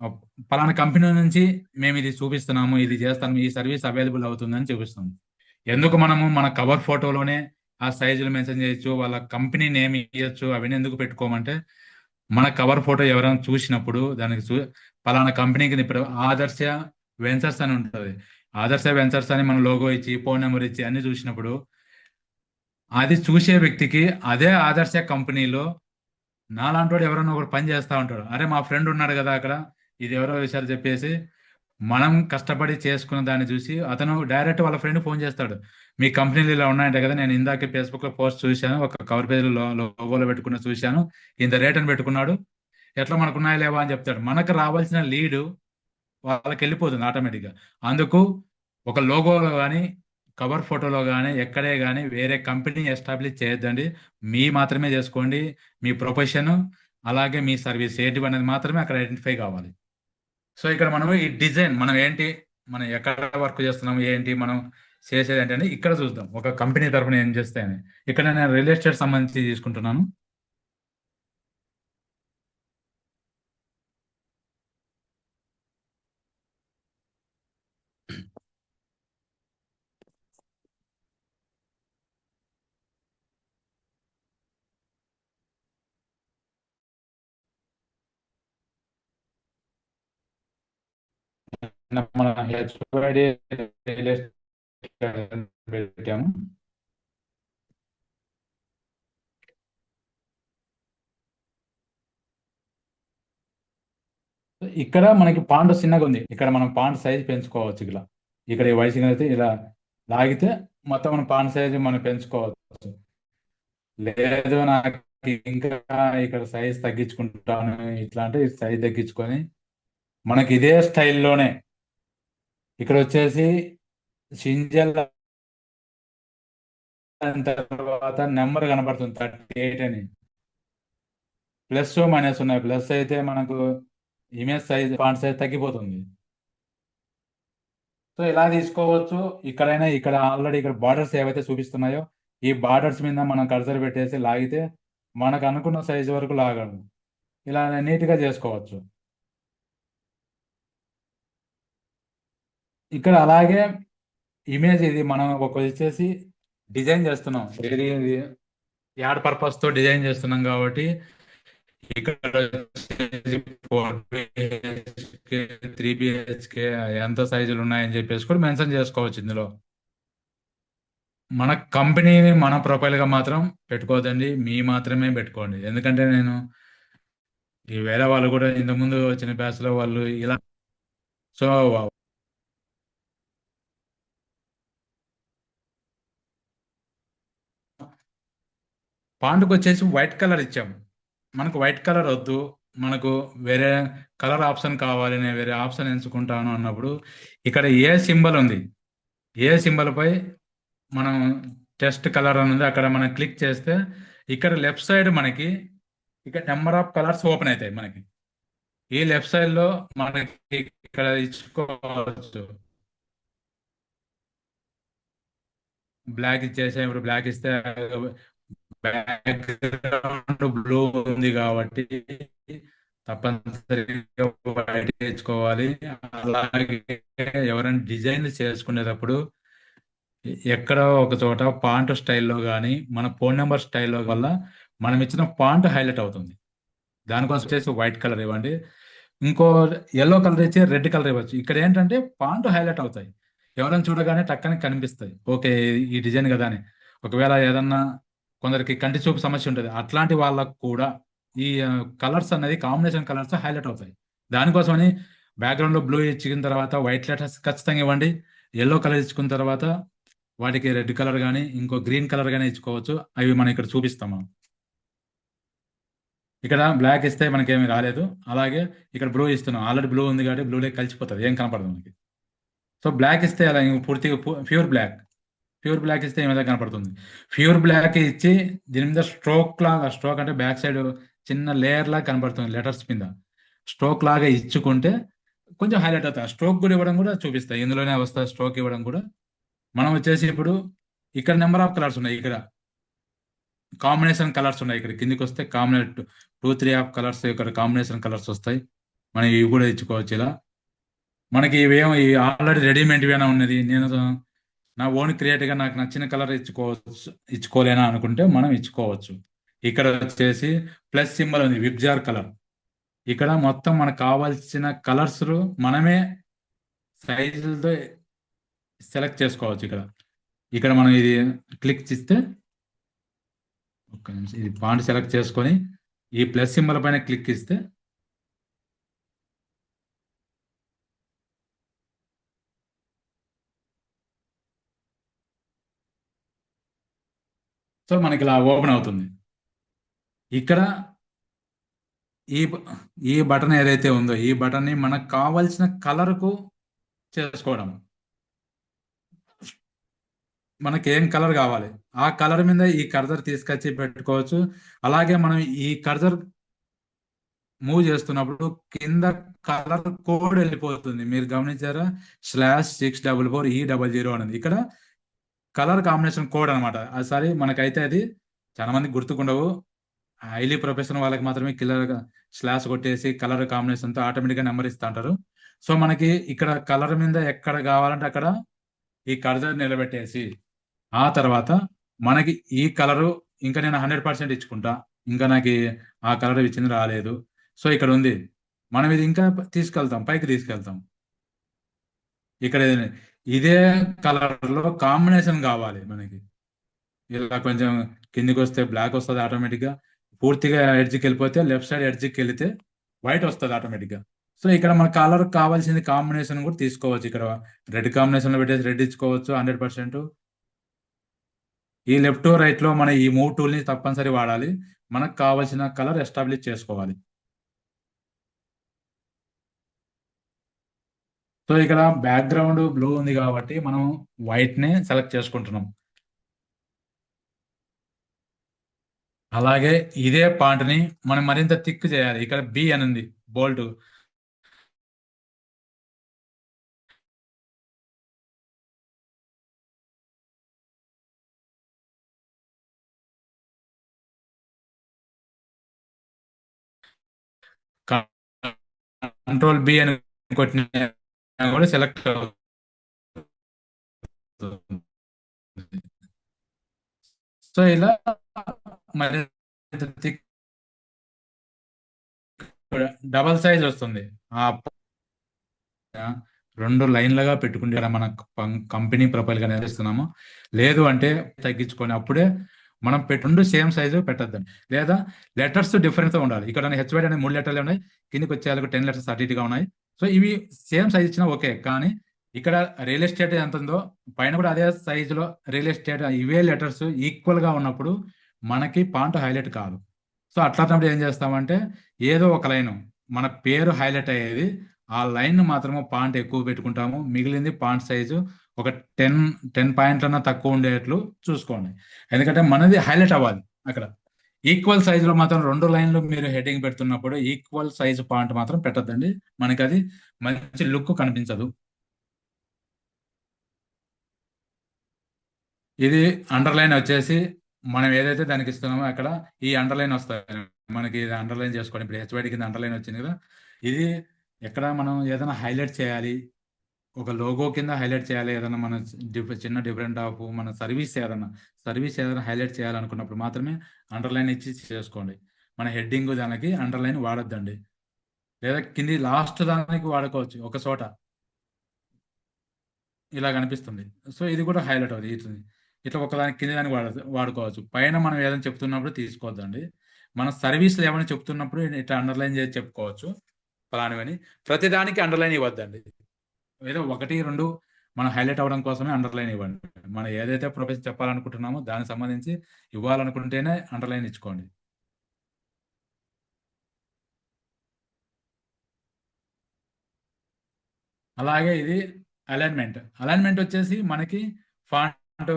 ఆ, పలానా కంపెనీ నుంచి మేము ఇది చూపిస్తున్నాము, ఇది చేస్తాము, ఈ సర్వీస్ అవైలబుల్ అవుతుందని చూపిస్తాము. ఎందుకు మనము మన కవర్ ఫోటోలోనే ఆ సైజులు మెన్షన్ చేయొచ్చు, వాళ్ళ కంపెనీ నేమ్ ఇవ్వచ్చు, అవన్నీ ఎందుకు పెట్టుకోమంటే మన కవర్ ఫోటో ఎవరైనా చూసినప్పుడు దానికి పలానా కంపెనీకి ఇప్పుడు ఆదర్శ వెంచర్స్ అని ఉంటుంది. ఆదర్శ వెంచర్స్ అని మన లోగో ఇచ్చి ఫోన్ నెంబర్ ఇచ్చి అన్ని చూసినప్పుడు అది చూసే వ్యక్తికి అదే ఆదర్శ కంపెనీలో నాలాంటోడు ఎవరైనా ఒకడు పని చేస్తా ఉంటాడు, అరే మా ఫ్రెండ్ ఉన్నాడు కదా అక్కడ, ఇది ఎవరో విషయాలు చెప్పేసి మనం కష్టపడి చేసుకున్న దాన్ని చూసి అతను డైరెక్ట్ వాళ్ళ ఫ్రెండ్ ఫోన్ చేస్తాడు, మీ కంపెనీలు ఇలా ఉన్నాయంట కదా, నేను ఇందాక ఫేస్బుక్ లో పోస్ట్ చూశాను, ఒక కవర్ పేజ్ లోగోలో పెట్టుకున్న చూశాను, ఇంత రేట్ అని పెట్టుకున్నాడు, ఎట్లా మనకున్నాయా లేవా అని చెప్తాడు. మనకు రావాల్సిన లీడు వాళ్ళకి వెళ్ళిపోతుంది ఆటోమేటిక్గా. అందుకు ఒక లోగోలో కానీ కవర్ ఫోటోలో కానీ ఎక్కడే కానీ వేరే కంపెనీ ఎస్టాబ్లిష్ చేయొద్దండి. మీ మాత్రమే చేసుకోండి. మీ ప్రొఫెషన్ అలాగే మీ సర్వీస్ ఏంటి అనేది మాత్రమే అక్కడ ఐడెంటిఫై కావాలి. సో ఇక్కడ మనం ఈ డిజైన్ మనం ఏంటి, మనం ఎక్కడ వర్క్ చేస్తున్నాం, ఏంటి మనం చేసేది ఏంటంటే ఇక్కడ చూద్దాం ఒక కంపెనీ తరఫున ఏం చేస్తే అని. ఇక్కడ నేను రియల్ ఎస్టేట్ సంబంధించి తీసుకుంటున్నాను. మన హెచ్ఓడి రియల్ ఎస్టేట్ పెట్టాము. ఇక్కడ మనకి పాండ్ చిన్నగా ఉంది, ఇక్కడ మనం పాండ్ సైజ్ పెంచుకోవచ్చు. ఇలా ఇక్కడ ఈ వయసు అయితే ఇలా లాగితే మొత్తం మనం పాండ్ సైజ్ మనం పెంచుకోవచ్చు. లేదు నాకు ఇంకా ఇక్కడ సైజ్ తగ్గించుకుంటాను ఇట్లా అంటే సైజ్ తగ్గించుకొని మనకి ఇదే స్టైల్లోనే ఇక్కడ వచ్చేసి సింజల్ తర్వాత నెంబర్ కనబడుతుంది 38 అని, ప్లస్ మైనస్ ఉన్నాయి. ప్లస్ అయితే మనకు ఇమేజ్ సైజ్ ఫాంట్ సైజ్ తగ్గిపోతుంది. సో ఇలా తీసుకోవచ్చు. ఇక్కడైనా ఇక్కడ ఆల్రెడీ ఇక్కడ బార్డర్స్ ఏవైతే చూపిస్తున్నాయో ఈ బార్డర్స్ మీద మనం కర్సర్ పెట్టేసి లాగితే మనకు అనుకున్న సైజు వరకు లాగడం ఇలా నీట్గా చేసుకోవచ్చు. ఇక్కడ అలాగే ఇమేజ్ ఇది మనం ఒక వచ్చేసి డిజైన్ చేస్తున్నాం, ఇది యాడ్ పర్పస్ తో డిజైన్ చేస్తున్నాం కాబట్టి ఇక్కడ 4 BHK 3 BHK ఎంత సైజులు ఉన్నాయని చెప్పేసి కూడా మెన్షన్ చేసుకోవచ్చు ఇందులో. మన కంపెనీని మన ప్రొఫైల్ గా మాత్రం పెట్టుకోవద్దండి, మీ మాత్రమే పెట్టుకోండి. ఎందుకంటే నేను ఈ వేరే వాళ్ళు కూడా ఇంతకుముందు వచ్చిన బ్యాచ్ లో వాళ్ళు ఇలా. సో పాండుకు వచ్చేసి వైట్ కలర్ ఇచ్చాము. మనకు వైట్ కలర్ వద్దు, మనకు వేరే కలర్ ఆప్షన్ కావాలి, నేను వేరే ఆప్షన్ ఎంచుకుంటాను అన్నప్పుడు ఇక్కడ ఏ సింబల్ ఉంది, ఏ సింబల్ పై మనం టెస్ట్ కలర్ అని ఉంది అక్కడ మనం క్లిక్ చేస్తే ఇక్కడ లెఫ్ట్ సైడ్ మనకి ఇక్కడ నెంబర్ ఆఫ్ కలర్స్ ఓపెన్ అవుతాయి. మనకి ఈ లెఫ్ట్ సైడ్ లో మనకి ఇక్కడ ఇచ్చుకోవచ్చు. బ్లాక్ ఇచ్చేసే ఇప్పుడు బ్లాక్ ఇస్తే బ్యాక్గ్రౌండ్ బ్లూ ఉంది కాబట్టి తప్పనిసరిగా వైట్ తెచ్చుకోవాలి. అలాగే ఎవరైనా డిజైన్ చేసుకునేటప్పుడు ఎక్కడో ఒక చోట ఫాంట్ స్టైల్లో కానీ మన ఫోన్ నెంబర్ స్టైల్లో వల్ల మనం ఇచ్చిన ఫాంట్ హైలైట్ అవుతుంది. దానికోసం వచ్చేసి వైట్ కలర్ ఇవ్వండి. ఇంకో ఎల్లో కలర్ ఇచ్చి రెడ్ కలర్ ఇవ్వచ్చు. ఇక్కడ ఏంటంటే ఫాంట్ హైలైట్ అవుతాయి, ఎవరైనా చూడగానే టక్కని కనిపిస్తాయి, ఓకే ఈ డిజైన్ కదా అని. ఒకవేళ ఏదన్నా కొందరికి కంటి చూపు సమస్య ఉంటుంది, అట్లాంటి వాళ్ళకు కూడా ఈ కలర్స్ అనేది కాంబినేషన్ కలర్స్ హైలైట్ అవుతాయి. దానికోసమని బ్యాక్గ్రౌండ్ లో బ్లూ ఇచ్చిన తర్వాత వైట్ లెటర్స్ ఖచ్చితంగా ఇవ్వండి. ఎల్లో కలర్ ఇచ్చుకున్న తర్వాత వాటికి రెడ్ కలర్ కానీ ఇంకో గ్రీన్ కలర్ కానీ ఇచ్చుకోవచ్చు. అవి మనం ఇక్కడ చూపిస్తాం మనం. ఇక్కడ బ్లాక్ ఇస్తే మనకేమీ రాలేదు. అలాగే ఇక్కడ బ్లూ ఇస్తున్నాం, ఆల్రెడీ బ్లూ ఉంది కాబట్టి బ్లూలే కలిసిపోతుంది, ఏం కనపడదు మనకి. సో బ్లాక్ ఇస్తే అలా ఇంక పూర్తిగా ప్యూర్ బ్లాక్, ప్యూర్ బ్లాక్ ఇస్తే ఏమైనా కనపడుతుంది. ప్యూర్ బ్లాక్ ఇచ్చి దీని మీద స్ట్రోక్ లాగా, స్ట్రోక్ అంటే బ్యాక్ సైడ్ చిన్న లేయర్ లాగా కనపడుతుంది లెటర్స్ మీద, స్ట్రోక్ లాగా ఇచ్చుకుంటే కొంచెం హైలైట్ అవుతాయి. స్ట్రోక్ కూడా ఇవ్వడం కూడా చూపిస్తాయి, ఇందులోనే వస్తుంది స్ట్రోక్ ఇవ్వడం కూడా. మనం వచ్చేసి ఇప్పుడు ఇక్కడ నెంబర్ ఆఫ్ కలర్స్ ఉన్నాయి, ఇక్కడ కాంబినేషన్ కలర్స్ ఉన్నాయి. ఇక్కడ కిందికి వస్తే కాంబినేట్ 2-3 ఆఫ్ కలర్స్ ఇక్కడ కాంబినేషన్ కలర్స్ వస్తాయి. మనం ఇవి కూడా ఇచ్చుకోవచ్చు. ఇలా మనకి ఇవేమో ఆల్రెడీ రెడీమేడ్ ఏమైనా ఉన్నది, నేను నా ఓన్ క్రియేట్గా నాకు నచ్చిన కలర్ ఇచ్చుకోవచ్చు, ఇచ్చుకోలేనా అనుకుంటే మనం ఇచ్చుకోవచ్చు. ఇక్కడ వచ్చేసి ప్లస్ సింబల్ ఉంది, విబ్జార్ కలర్. ఇక్కడ మొత్తం మనకు కావాల్సిన కలర్స్ మనమే సైజులతో సెలెక్ట్ చేసుకోవచ్చు. ఇక్కడ ఇక్కడ మనం ఇది క్లిక్ చేస్తే ఒక్క నిమిషం, ఇది ఫాంట్ సెలెక్ట్ చేసుకొని ఈ ప్లస్ సింబల్ పైన క్లిక్ ఇస్తే సో మనకి ఇలా ఓపెన్ అవుతుంది. ఇక్కడ ఈ ఈ బటన్ ఏదైతే ఉందో ఈ బటన్ని మనకు కావాల్సిన కలర్కు చేసుకోవడం. మనకి ఏం కలర్ కావాలి ఆ కలర్ మీద ఈ కర్సర్ తీసుకొచ్చి పెట్టుకోవచ్చు. అలాగే మనం ఈ కర్సర్ మూవ్ చేస్తున్నప్పుడు కింద కలర్ కోడ్ వెళ్ళిపోతుంది. మీరు గమనించారా, /644E00 అనేది ఇక్కడ కలర్ కాంబినేషన్ కోడ్ అనమాట. అది సరే మనకైతే అది చాలా మంది గుర్తుకుండవు, హైలీ ప్రొఫెషనల్ వాళ్ళకి మాత్రమే కిల్లర్ స్లాష్ కొట్టేసి కలర్ కాంబినేషన్ తో ఆటోమేటిక్ గా నెంబర్ ఇస్తా అంటారు. సో మనకి ఇక్కడ కలర్ మీద ఎక్కడ కావాలంటే అక్కడ ఈ కర్సర్ నిలబెట్టేసి ఆ తర్వాత మనకి ఈ కలరు ఇంకా నేను 100% ఇచ్చుకుంటా, ఇంకా నాకు ఆ కలర్ ఇచ్చింది రాలేదు. సో ఇక్కడ ఉంది, మనం ఇది ఇంకా తీసుకెళ్తాం, పైకి తీసుకెళ్తాం. ఇక్కడ ఇదే కలర్ లో కాంబినేషన్ కావాలి మనకి. ఇలా కొంచెం కిందికి వస్తే బ్లాక్ వస్తుంది ఆటోమేటిక్ గా, పూర్తిగా ఎడ్జ్కి వెళ్ళిపోతే లెఫ్ట్ సైడ్ ఎడ్జ్కి వెళితే వైట్ వస్తుంది ఆటోమేటిక్ గా. సో ఇక్కడ మన కలర్ కావాల్సింది కాంబినేషన్ కూడా తీసుకోవచ్చు. ఇక్కడ రెడ్ కాంబినేషన్ లో పెట్టేసి రెడ్ ఇచ్చుకోవచ్చు 100%. ఈ లెఫ్ట్ రైట్ లో మన ఈ మూవ్ టూల్ ని తప్పనిసరి వాడాలి, మనకు కావాల్సిన కలర్ ఎస్టాబ్లిష్ చేసుకోవాలి. సో ఇక్కడ బ్యాక్గ్రౌండ్ బ్లూ ఉంది కాబట్టి మనం వైట్ నే సెలెక్ట్ చేసుకుంటున్నాం. అలాగే ఇదే పాయింట్ ని మనం మరింత థిక్ చేయాలి. ఇక్కడ బి అని ఉంది, బోల్డ్. కంట్రోల్ బి అని కొట్టిన కూడా సెలెక్ట్ అవుతుంది. సో ఇలా మరి డబల్ సైజ్ వస్తుంది. ఆ 2 లైన్లుగా పెట్టుకుంటే మన కంపెనీ ప్రొఫైల్ గా నేర్పిస్తున్నాము. లేదు అంటే తగ్గించుకొని అప్పుడే మనం 2 సేమ్ సైజు పెట్టద్దండి. లేదా లెటర్స్ డిఫరెన్స్ ఉండాలి. ఇక్కడ హెచ్వైడ్ అనే 3 లెటర్లు ఉన్నాయి, కిందికి వచ్చేందుకు 10 లెటర్స్ అటు ఇటుగా ఉన్నాయి. సో ఇవి సేమ్ సైజ్ ఇచ్చినా ఓకే, కానీ ఇక్కడ రియల్ ఎస్టేట్ ఎంత ఉందో పైన కూడా అదే సైజులో రియల్ ఎస్టేట్ ఇవే లెటర్స్ ఈక్వల్ గా ఉన్నప్పుడు మనకి పాయింట్ హైలైట్ కాదు. సో అట్లాంటప్పుడు ఏం చేస్తామంటే ఏదో ఒక లైన్ మన పేరు హైలైట్ అయ్యేది, ఆ లైన్ మాత్రమే పాయింట్ ఎక్కువ పెట్టుకుంటాము, మిగిలింది పాయింట్ సైజు ఒక 10 పాయింట్లన్నా తక్కువ ఉండేట్లు చూసుకోండి. ఎందుకంటే మనది హైలైట్ అవ్వాలి. అక్కడ ఈక్వల్ సైజులో మాత్రం 2 లైన్లు మీరు హెడ్డింగ్ పెడుతున్నప్పుడు ఈక్వల్ సైజు పాయింట్ మాత్రం పెట్టద్దండి, మనకి అది మంచి లుక్ కనిపించదు. ఇది అండర్లైన్ వచ్చేసి మనం ఏదైతే దానికి ఇస్తున్నామో అక్కడ ఈ అండర్లైన్ వస్తాయి. మనకి ఇది అండర్లైన్ చేసుకోండి. ఇప్పుడు హెచ్వైడి కింద అండర్లైన్ వచ్చింది కదా, ఇది ఎక్కడ మనం ఏదైనా హైలైట్ చేయాలి, ఒక లోగో కింద హైలైట్ చేయాలి, ఏదైనా మన చిన్న డిఫరెంట్ ఆఫ్ మన సర్వీస్ ఏదైనా హైలైట్ చేయాలనుకున్నప్పుడు మాత్రమే అండర్లైన్ ఇచ్చి చేసుకోండి. మన హెడ్డింగ్ దానికి అండర్లైన్ వాడొద్దండి. లేదా కింది లాస్ట్ దానికి వాడుకోవచ్చు ఒక చోట ఇలా కనిపిస్తుంది. సో ఇది కూడా హైలైట్ అవుతుంది. ఇట్లా ఒకదానికి కింద దానికి వాడుకోవచ్చు. పైన మనం ఏదైనా చెప్తున్నప్పుడు తీసుకోవద్దండి. మన సర్వీస్లో ఏమైనా చెప్తున్నప్పుడు ఇట్లా అండర్లైన్ చేసి చెప్పుకోవచ్చు ఫలానివని. ప్రతిదానికి అండర్లైన్ ఇవ్వద్దండి. ఏదో ఒకటి రెండు మనం హైలైట్ అవ్వడం కోసమే అండర్లైన్ ఇవ్వండి. మనం ఏదైతే ప్రొఫెషన్ చెప్పాలనుకుంటున్నామో దానికి సంబంధించి ఇవ్వాలనుకుంటేనే అండర్లైన్ ఇచ్చుకోండి. అలాగే ఇది అలైన్మెంట్ వచ్చేసి మనకి ఫాంట్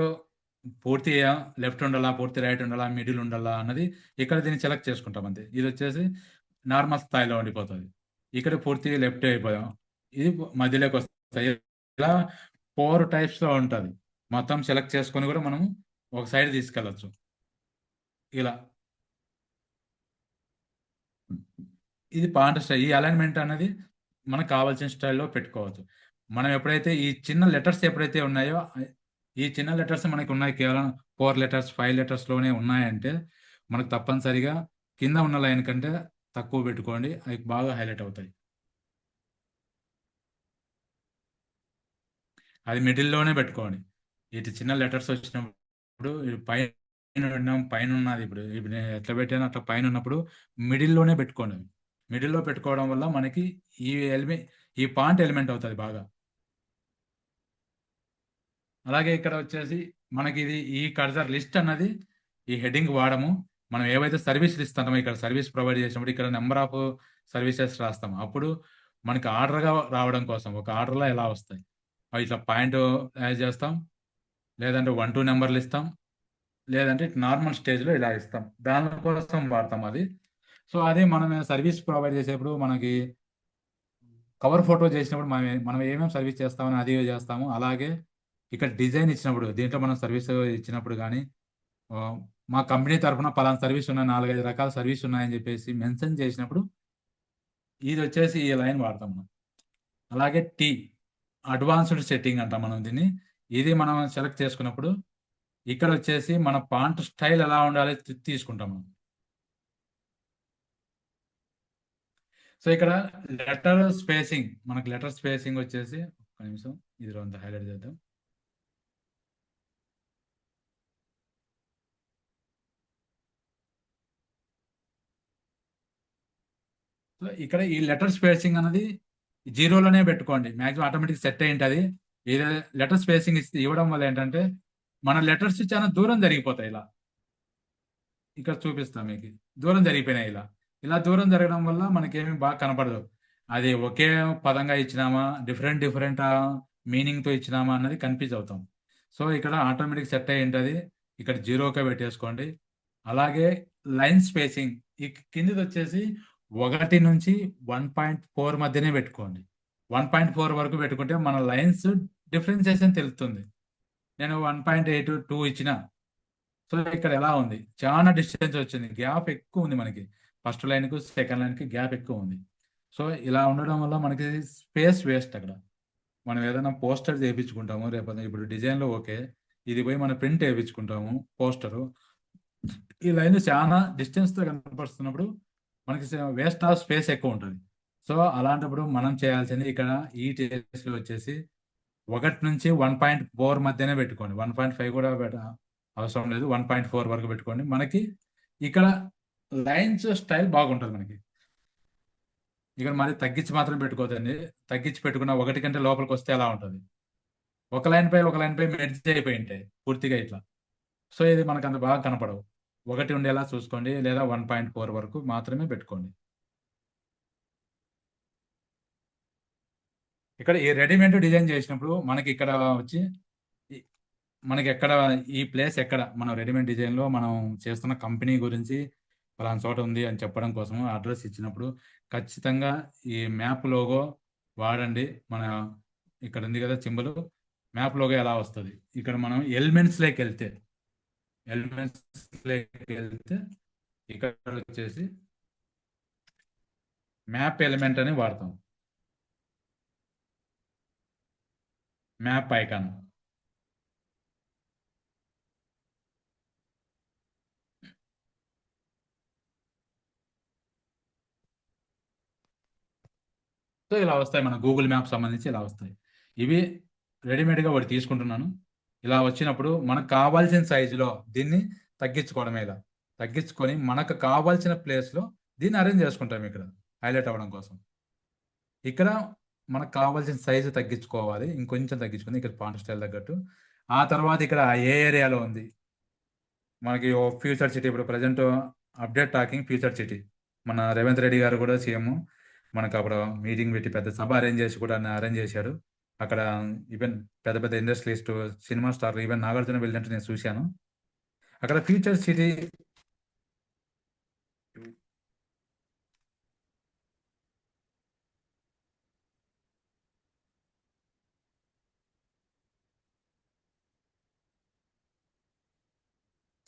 పూర్తి లెఫ్ట్ ఉండాలా, పూర్తి రైట్ ఉండాలా, మిడిల్ ఉండాలా అన్నది ఇక్కడ దీన్ని సెలెక్ట్ చేసుకుంటాం అంతే. ఇది వచ్చేసి నార్మల్ స్థాయిలో ఉండిపోతుంది. ఇక్కడ పూర్తి లెఫ్ట్ అయిపోయాం, ఇది మధ్యలోకి వస్తాయి. ఇలా 4 టైప్స్ లో ఉంటుంది. మొత్తం సెలెక్ట్ చేసుకొని కూడా మనం ఒక సైడ్ తీసుకెళ్ళచ్చు. ఇలా ఇది ఫాంట్ స్టైల్. ఈ అలైన్మెంట్ అనేది మనకు కావాల్సిన స్టైల్లో పెట్టుకోవచ్చు. మనం ఎప్పుడైతే ఈ చిన్న లెటర్స్ ఎప్పుడైతే ఉన్నాయో, ఈ చిన్న లెటర్స్ మనకి ఉన్నాయి కేవలం 4 లెటర్స్ 5 లెటర్స్ లోనే ఉన్నాయంటే మనకు తప్పనిసరిగా కింద ఉన్న లైన్ కంటే తక్కువ పెట్టుకోండి, అవి బాగా హైలైట్ అవుతాయి. అది మిడిల్లోనే పెట్టుకోండి. ఇటు చిన్న లెటర్స్ వచ్చినప్పుడు పైన ఉన్నది, ఇప్పుడు నేను ఎట్లా పెట్టానో అట్లా పైన ఉన్నప్పుడు మిడిల్లోనే పెట్టుకోండి. మిడిల్లో పెట్టుకోవడం వల్ల మనకి ఈ ఈ పాయింట్ ఎలిమెంట్ అవుతుంది బాగా. అలాగే ఇక్కడ వచ్చేసి మనకి ఇది ఈ కర్సర్ లిస్ట్ అన్నది ఈ హెడ్డింగ్ వాడము. మనం ఏవైతే సర్వీసులు ఇస్తామో ఇక్కడ సర్వీస్ ప్రొవైడ్ చేసినప్పుడు ఇక్కడ నెంబర్ ఆఫ్ సర్వీసెస్ రాస్తాము. అప్పుడు మనకి ఆర్డర్గా రావడం కోసం ఒక ఆర్డర్లో ఎలా వస్తాయి అవి ఇట్లా పాయింట్ యాడ్ చేస్తాం, లేదంటే 1 2 నెంబర్లు ఇస్తాం, లేదంటే నార్మల్ స్టేజ్లో ఇలా ఇస్తాం. దానికోసం వాడతాం అది. సో అది మనం సర్వీస్ ప్రొవైడ్ చేసేప్పుడు మనకి కవర్ ఫోటో చేసినప్పుడు మనం ఏమేమి సర్వీస్ చేస్తామని అది చేస్తాము. అలాగే ఇక్కడ డిజైన్ ఇచ్చినప్పుడు దీంట్లో మనం సర్వీస్ ఇచ్చినప్పుడు కానీ మా కంపెనీ తరఫున పలానా సర్వీస్ ఉన్నాయి, 4 5 రకాల సర్వీస్ ఉన్నాయని చెప్పేసి మెన్షన్ చేసినప్పుడు ఇది వచ్చేసి ఈ లైన్ వాడతాం మనం. అలాగే అడ్వాన్స్డ్ సెట్టింగ్ అంటాం మనం దీన్ని. ఇది మనం సెలెక్ట్ చేసుకున్నప్పుడు ఇక్కడ వచ్చేసి మన ఫాంట్ స్టైల్ ఎలా ఉండాలి తీసుకుంటాం మనం. సో ఇక్కడ లెటర్ స్పేసింగ్ వచ్చేసి ఒక నిమిషం ఇది అంత హైలైట్ చేద్దాం. సో ఇక్కడ ఈ లెటర్ స్పేసింగ్ అనేది 0లోనే పెట్టుకోండి. మ్యాక్సిమం ఆటోమేటిక్ సెట్ అయి ఉంటుంది. ఇది లెటర్ స్పేసింగ్ ఇవ్వడం వల్ల ఏంటంటే మన లెటర్స్ చాలా దూరం జరిగిపోతాయి. ఇక్కడ చూపిస్తాం మీకు దూరం జరిగిపోయినాయి. ఇలా దూరం జరగడం వల్ల మనకేమి బాగా కనపడదు. అది ఒకే పదంగా ఇచ్చినామా, డిఫరెంట్ మీనింగ్తో ఇచ్చినామా అన్నది కన్ఫ్యూజ్ అవుతాం. సో ఇక్కడ ఆటోమేటిక్ సెట్ అయి ఉంటుంది. ఇక్కడ 0కే పెట్టేసుకోండి. అలాగే లైన్ స్పేసింగ్ ఈ కిందిది వచ్చేసి 1 నుంచి 1.4 మధ్యనే పెట్టుకోండి. 1.4 వరకు పెట్టుకుంటే మన లైన్స్ డిఫరెన్సియేషన్ తెలుస్తుంది. నేను 1.8 2 ఇచ్చిన. సో ఇక్కడ ఎలా ఉంది, చాలా డిస్టెన్స్ వచ్చింది, గ్యాప్ ఎక్కువ ఉంది మనకి. ఫస్ట్ లైన్కు సెకండ్ లైన్కి గ్యాప్ ఎక్కువ ఉంది. సో ఇలా ఉండడం వల్ల మనకి స్పేస్ వేస్ట్. అక్కడ మనం ఏదైనా పోస్టర్ చేయించుకుంటాము రేపు, ఇప్పుడు డిజైన్లో ఓకే, ఇది పోయి మనం ప్రింట్ వేయించుకుంటాము పోస్టరు, ఈ లైన్ చాలా డిస్టెన్స్తో కనపడుతున్నప్పుడు మనకి వేస్ట్ ఆఫ్ స్పేస్ ఎక్కువ ఉంటుంది. సో అలాంటప్పుడు మనం చేయాల్సింది ఇక్కడ ఈ టేస్ట్లో వచ్చేసి 1 నుంచి 1.4 మధ్యనే పెట్టుకోండి. 1.5 కూడా అవసరం లేదు, 1.4 వరకు పెట్టుకోండి. మనకి ఇక్కడ లైన్స్ స్టైల్ బాగుంటుంది మనకి. ఇక్కడ మరి తగ్గించి మాత్రం పెట్టుకోవద్దండి. తగ్గించి పెట్టుకున్న 1 కంటే లోపలికి వస్తే అలా ఉంటుంది. ఒక లైన్ పై మెర్జ్ అయిపోయి ఉంటాయి పూర్తిగా ఇట్లా. సో ఇది మనకు అంత బాగా కనపడవు. 1 ఉండేలా చూసుకోండి, లేదా 1.4 వరకు మాత్రమే పెట్టుకోండి. ఇక్కడ ఈ రెడీమేడ్ డిజైన్ చేసినప్పుడు మనకి ఇక్కడ వచ్చి మనకి ఎక్కడ ఈ ప్లేస్ ఎక్కడ మనం రెడీమేడ్ డిజైన్లో మనం చేస్తున్న కంపెనీ గురించి పలానా చోట ఉంది అని చెప్పడం కోసం అడ్రస్ ఇచ్చినప్పుడు ఖచ్చితంగా ఈ మ్యాప్ లోగో వాడండి. మన ఇక్కడ ఉంది కదా సింబల్, మ్యాప్ లోగో ఎలా వస్తుంది. ఇక్కడ మనం ఎలిమెంట్స్లోకి వెళ్తే ఎలిమెంట్స్ వెళ్తే ఇక్కడ వచ్చేసి మ్యాప్ ఎలిమెంట్ అని వాడతాం. Map icon. సో ఇలా వస్తాయి మన గూగుల్ మ్యాప్ సంబంధించి ఇలా వస్తాయి. ఇవి రెడీమేడ్గా ఒకటి తీసుకుంటున్నాను. ఇలా వచ్చినప్పుడు మనకు కావాల్సిన సైజులో దీన్ని తగ్గించుకోవడమే. ఇలా తగ్గించుకొని మనకు కావాల్సిన ప్లేస్లో దీన్ని అరేంజ్ చేసుకుంటాం ఇక్కడ హైలైట్ అవ్వడం కోసం. ఇక్కడ మనకు కావాల్సిన సైజు తగ్గించుకోవాలి, ఇంకొంచెం తగ్గించుకొని ఇక్కడ ఫాంట్ స్టైల్ తగ్గట్టు. ఆ తర్వాత ఇక్కడ ఏ ఏరియాలో ఉంది మనకి ఫ్యూచర్ సిటీ. ఇప్పుడు present update talking future city. మన రేవంత్ రెడ్డి గారు కూడా సీఎం మనకు అప్పుడు మీటింగ్ పెట్టి పెద్ద సభ అరేంజ్ చేసి కూడా అరేంజ్ చేశాడు. అక్కడ ఈవెన్ పెద్ద పెద్ద industrialist, cinema star, even Nagarjuna వెళ్ళినట్టు నేను చూశాను. అక్కడ ఫ్యూచర్ సిటీ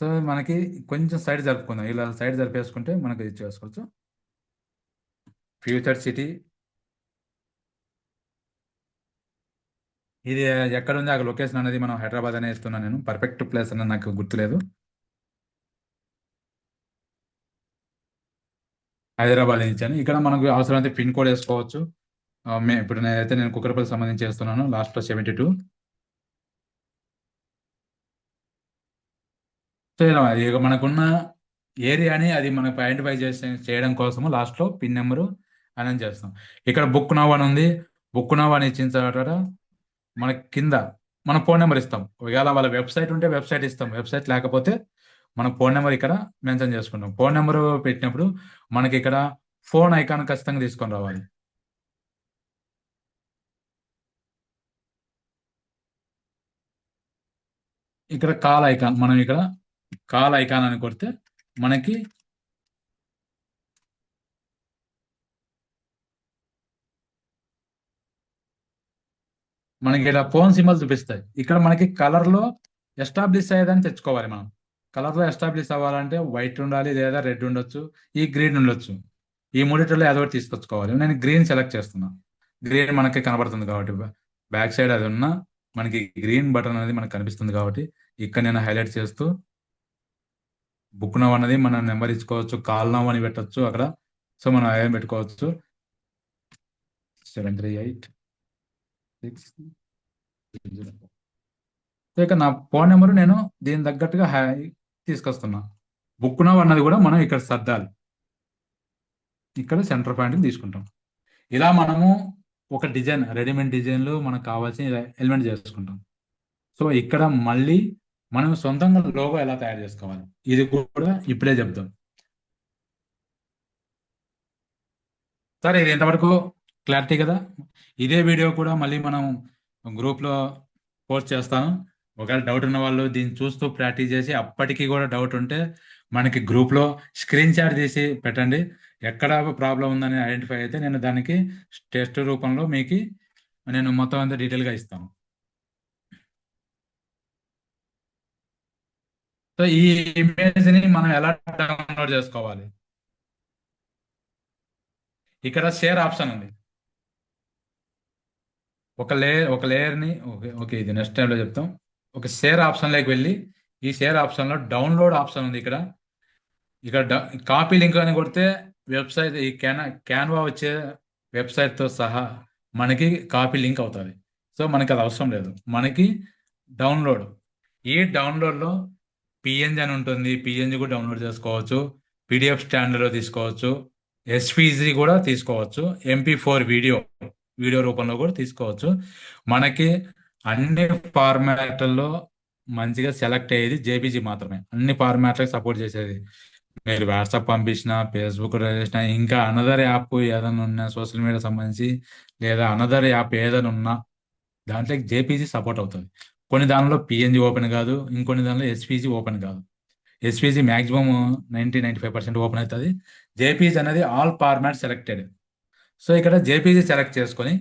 సో మనకి కొంచెం సైడ్ జరుపుకుందాం. ఇలా సైడ్ జరిపేసుకుంటే మనకి ఇది చేసుకోవచ్చు. ఫ్యూచర్ సిటీ ఇది ఎక్కడ ఉంది, ఆ లొకేషన్ అనేది మనం హైదరాబాద్ అనే ఇస్తున్నాను నేను. పర్ఫెక్ట్ ప్లేస్ అన్నది నాకు గుర్తులేదు. హైదరాబాద్ ఇచ్చాను. ఇక్కడ మనకు అవసరమైతే పిన్ కోడ్ వేసుకోవచ్చు. ఇప్పుడు నేను కుక్కరపల్లి సంబంధించి చేస్తున్నాను. లాస్ట్లో 72. సో ఇలా ఇక మనకున్న ఏరియాని అది మనకు ఐడెంటిఫై చేయడం కోసము లాస్ట్లో పిన్ నెంబరు అని చేస్తాం. ఇక్కడ బుక్ నవ్ అని ఉంది. బుక్ నవ్ అని ఇచ్చిన తర్వాత మనకి కింద మన ఫోన్ నెంబర్ ఇస్తాం. ఒకవేళ వాళ్ళ వెబ్సైట్ ఉంటే వెబ్సైట్ ఇస్తాం, వెబ్సైట్ లేకపోతే మన ఫోన్ నెంబర్ ఇక్కడ మెన్షన్ చేసుకుంటాం. ఫోన్ నెంబర్ పెట్టినప్పుడు మనకి ఇక్కడ ఫోన్ ఐకాన్ ఖచ్చితంగా తీసుకొని రావాలి. ఇక్కడ కాల్ ఐకాన్, మనం ఇక్కడ కాల్ ఐకాన్ అని కొడితే మనకి ఇలా ఫోన్ సింబల్ చూపిస్తాయి. ఇక్కడ మనకి కలర్లో ఎస్టాబ్లిష్ అయ్యేదని తెచ్చుకోవాలి. మనం కలర్లో ఎస్టాబ్లిష్ అవ్వాలంటే వైట్ ఉండాలి, లేదా రెడ్ ఉండొచ్చు, ఈ గ్రీన్ ఉండొచ్చు. ఈ మూడిట్లో ఏదో ఒకటి తీసుకొచ్చుకోవాలి. నేను గ్రీన్ సెలెక్ట్ చేస్తున్నా. గ్రీన్ మనకి కనబడుతుంది కాబట్టి బ్యాక్ సైడ్ అది ఉన్న మనకి గ్రీన్ బటన్ అనేది మనకు కనిపిస్తుంది కాబట్టి ఇక్కడ నేను హైలైట్ చేస్తూ బుక్ నవ్ అనేది మన నెంబర్ ఇచ్చుకోవచ్చు, కాల్ నవ్ అని పెట్టచ్చు అక్కడ. సో మనం ఏం పెట్టుకోవచ్చు, 73860. సో ఇక నా ఫోన్ నెంబరు నేను దీని తగ్గట్టుగా తీసుకొస్తున్నా. బుక్ నవ్ అన్నది కూడా మనం ఇక్కడ సర్దాలి. ఇక్కడ సెంటర్ పాయింట్ తీసుకుంటాం. ఇలా మనము ఒక డిజైన్, రెడీమేడ్ డిజైన్లు మనకు కావాల్సిన ఎలిమెంట్ చేసుకుంటాం. సో ఇక్కడ మళ్ళీ మనం సొంతంగా లోగో ఎలా తయారు చేసుకోవాలి ఇది కూడా ఇప్పుడే చెప్తాం. సరే, ఇది ఎంతవరకు క్లారిటీ కదా. ఇదే వీడియో కూడా మళ్ళీ మనం గ్రూప్లో పోస్ట్ చేస్తాను. ఒకవేళ డౌట్ ఉన్న వాళ్ళు దీన్ని చూస్తూ ప్రాక్టీస్ చేసి అప్పటికి కూడా డౌట్ ఉంటే మనకి గ్రూప్లో స్క్రీన్ షాట్ తీసి పెట్టండి. ఎక్కడ ప్రాబ్లం ఉందని ఐడెంటిఫై అయితే నేను దానికి టెస్ట్ రూపంలో మీకు నేను మొత్తం అంతా డీటెయిల్గా ఇస్తాను. సో ఈ ఇమేజ్ని మనం ఎలా డౌన్లోడ్ చేసుకోవాలి, ఇక్కడ షేర్ ఆప్షన్ ఉంది. ఒక లేయర్ని ఓకే ఇది నెక్స్ట్ టైంలో చెప్తాం. ఒక షేర్ ఆప్షన్లోకి వెళ్ళి ఈ షేర్ ఆప్షన్లో డౌన్లోడ్ ఆప్షన్ ఉంది. ఇక్కడ కాపీ లింక్ అని కొడితే వెబ్సైట్, ఈ క్యాన్వా వచ్చే వెబ్సైట్తో సహా మనకి కాపీ లింక్ అవుతుంది. సో మనకి అది అవసరం లేదు. మనకి డౌన్లోడ్, ఈ డౌన్లోడ్లో పిఎన్జి అని ఉంటుంది. పిఎన్జి కూడా డౌన్లోడ్ చేసుకోవచ్చు, పీడిఎఫ్ స్టాండర్డ్లో తీసుకోవచ్చు, ఎస్పీజీ కూడా తీసుకోవచ్చు, MP4 వీడియో రూపంలో కూడా తీసుకోవచ్చు. మనకి అన్ని ఫార్మాట్లలో మంచిగా సెలెక్ట్ అయ్యేది జేపీజీ మాత్రమే. అన్ని ఫార్మాట్లకు సపోర్ట్ చేసేది. మీరు వాట్సాప్ పంపించిన, ఫేస్బుక్ చేసిన, ఇంకా అనదర్ యాప్ ఏదైనా ఉన్నా, సోషల్ మీడియా సంబంధించి లేదా అనదర్ యాప్ ఏదైనా ఉన్నా దాంట్లో జేపీజీ సపోర్ట్ అవుతుంది. కొన్ని దానిలో పిఎన్జి ఓపెన్ కాదు, ఇంకొన్ని దానిలో ఎస్పీజీ ఓపెన్ కాదు. ఎస్పీజీ మ్యాక్సిమం 95% ఓపెన్ అవుతుంది. జేపీజీ అనేది ఆల్ ఫార్మాట్ సెలెక్టెడ్. సో ఇక్కడ జేపీజీ సెలెక్ట్ చేసుకొని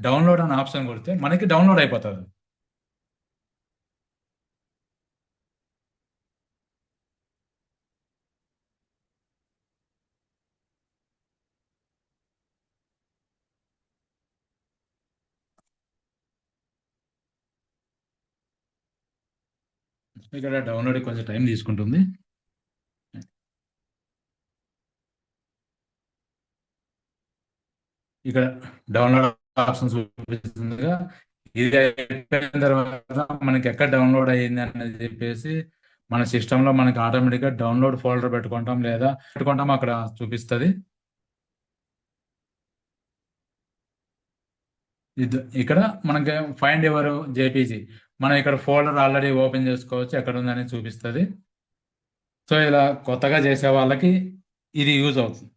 డౌన్లోడ్ అనే ఆప్షన్ కొడితే మనకి డౌన్లోడ్ అయిపోతుంది. ఇక్కడ డౌన్లోడ్ కొంచెం టైం తీసుకుంటుంది. ఇక్కడ డౌన్లోడ్ ఆప్షన్ చూపిస్తుందిగా. ఇది అయిపోయిన తర్వాత మనకి ఎక్కడ డౌన్లోడ్ అయ్యింది అనేది చెప్పేసి మన సిస్టంలో మనకి ఆటోమేటిక్గా డౌన్లోడ్ ఫోల్డర్ పెట్టుకుంటాం లేదా పెట్టుకుంటాం అక్కడ చూపిస్తుంది. ఇది ఇక్కడ మనకి ఫైండ్ ఎవరు జేపీజీ, మనం ఇక్కడ ఫోల్డర్ ఆల్రెడీ ఓపెన్ చేసుకోవచ్చు, ఎక్కడ ఉందని చూపిస్తుంది. సో ఇలా కొత్తగా చేసే వాళ్ళకి ఇది యూజ్ అవుతుంది.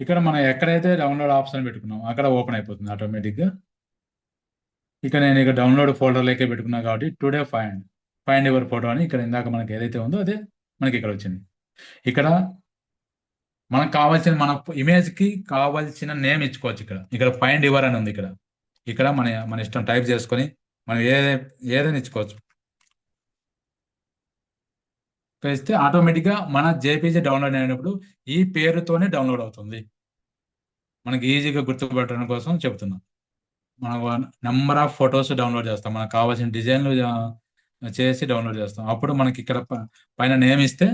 ఇక్కడ మనం ఎక్కడైతే డౌన్లోడ్ ఆప్షన్ పెట్టుకున్నాం అక్కడ ఓపెన్ అయిపోతుంది ఆటోమేటిక్గా. ఇక నేను ఇక డౌన్లోడ్ ఫోల్డర్లోకే పెట్టుకున్నా కాబట్టి టుడే ఫైండ్ ఎవర్ ఫోటో అని ఇక్కడ ఇందాక మనకి ఏదైతే ఉందో అదే మనకి ఇక్కడ వచ్చింది. ఇక్కడ మనకు కావాల్సిన మన ఇమేజ్కి కావాల్సిన నేమ్ ఇచ్చుకోవచ్చు. ఇక్కడ ఫైండ్ ఎవర్ అని ఉంది. ఇక్కడ మన మన ఇష్టం టైప్ చేసుకొని మనం ఏదైనా ఇచ్చుకోవచ్చు. ఇస్తే ఆటోమేటిక్గా మన జేపీజీ డౌన్లోడ్ అయినప్పుడు ఈ పేరుతోనే డౌన్లోడ్ అవుతుంది. మనకి ఈజీగా గుర్తుపెట్టడం కోసం చెప్తున్నాం. మనం నెంబర్ ఆఫ్ ఫొటోస్ డౌన్లోడ్ చేస్తాం, మనకు కావాల్సిన డిజైన్లు చేసి డౌన్లోడ్ చేస్తాం. అప్పుడు మనకి ఇక్కడ పైన నేమ్ ఇస్తే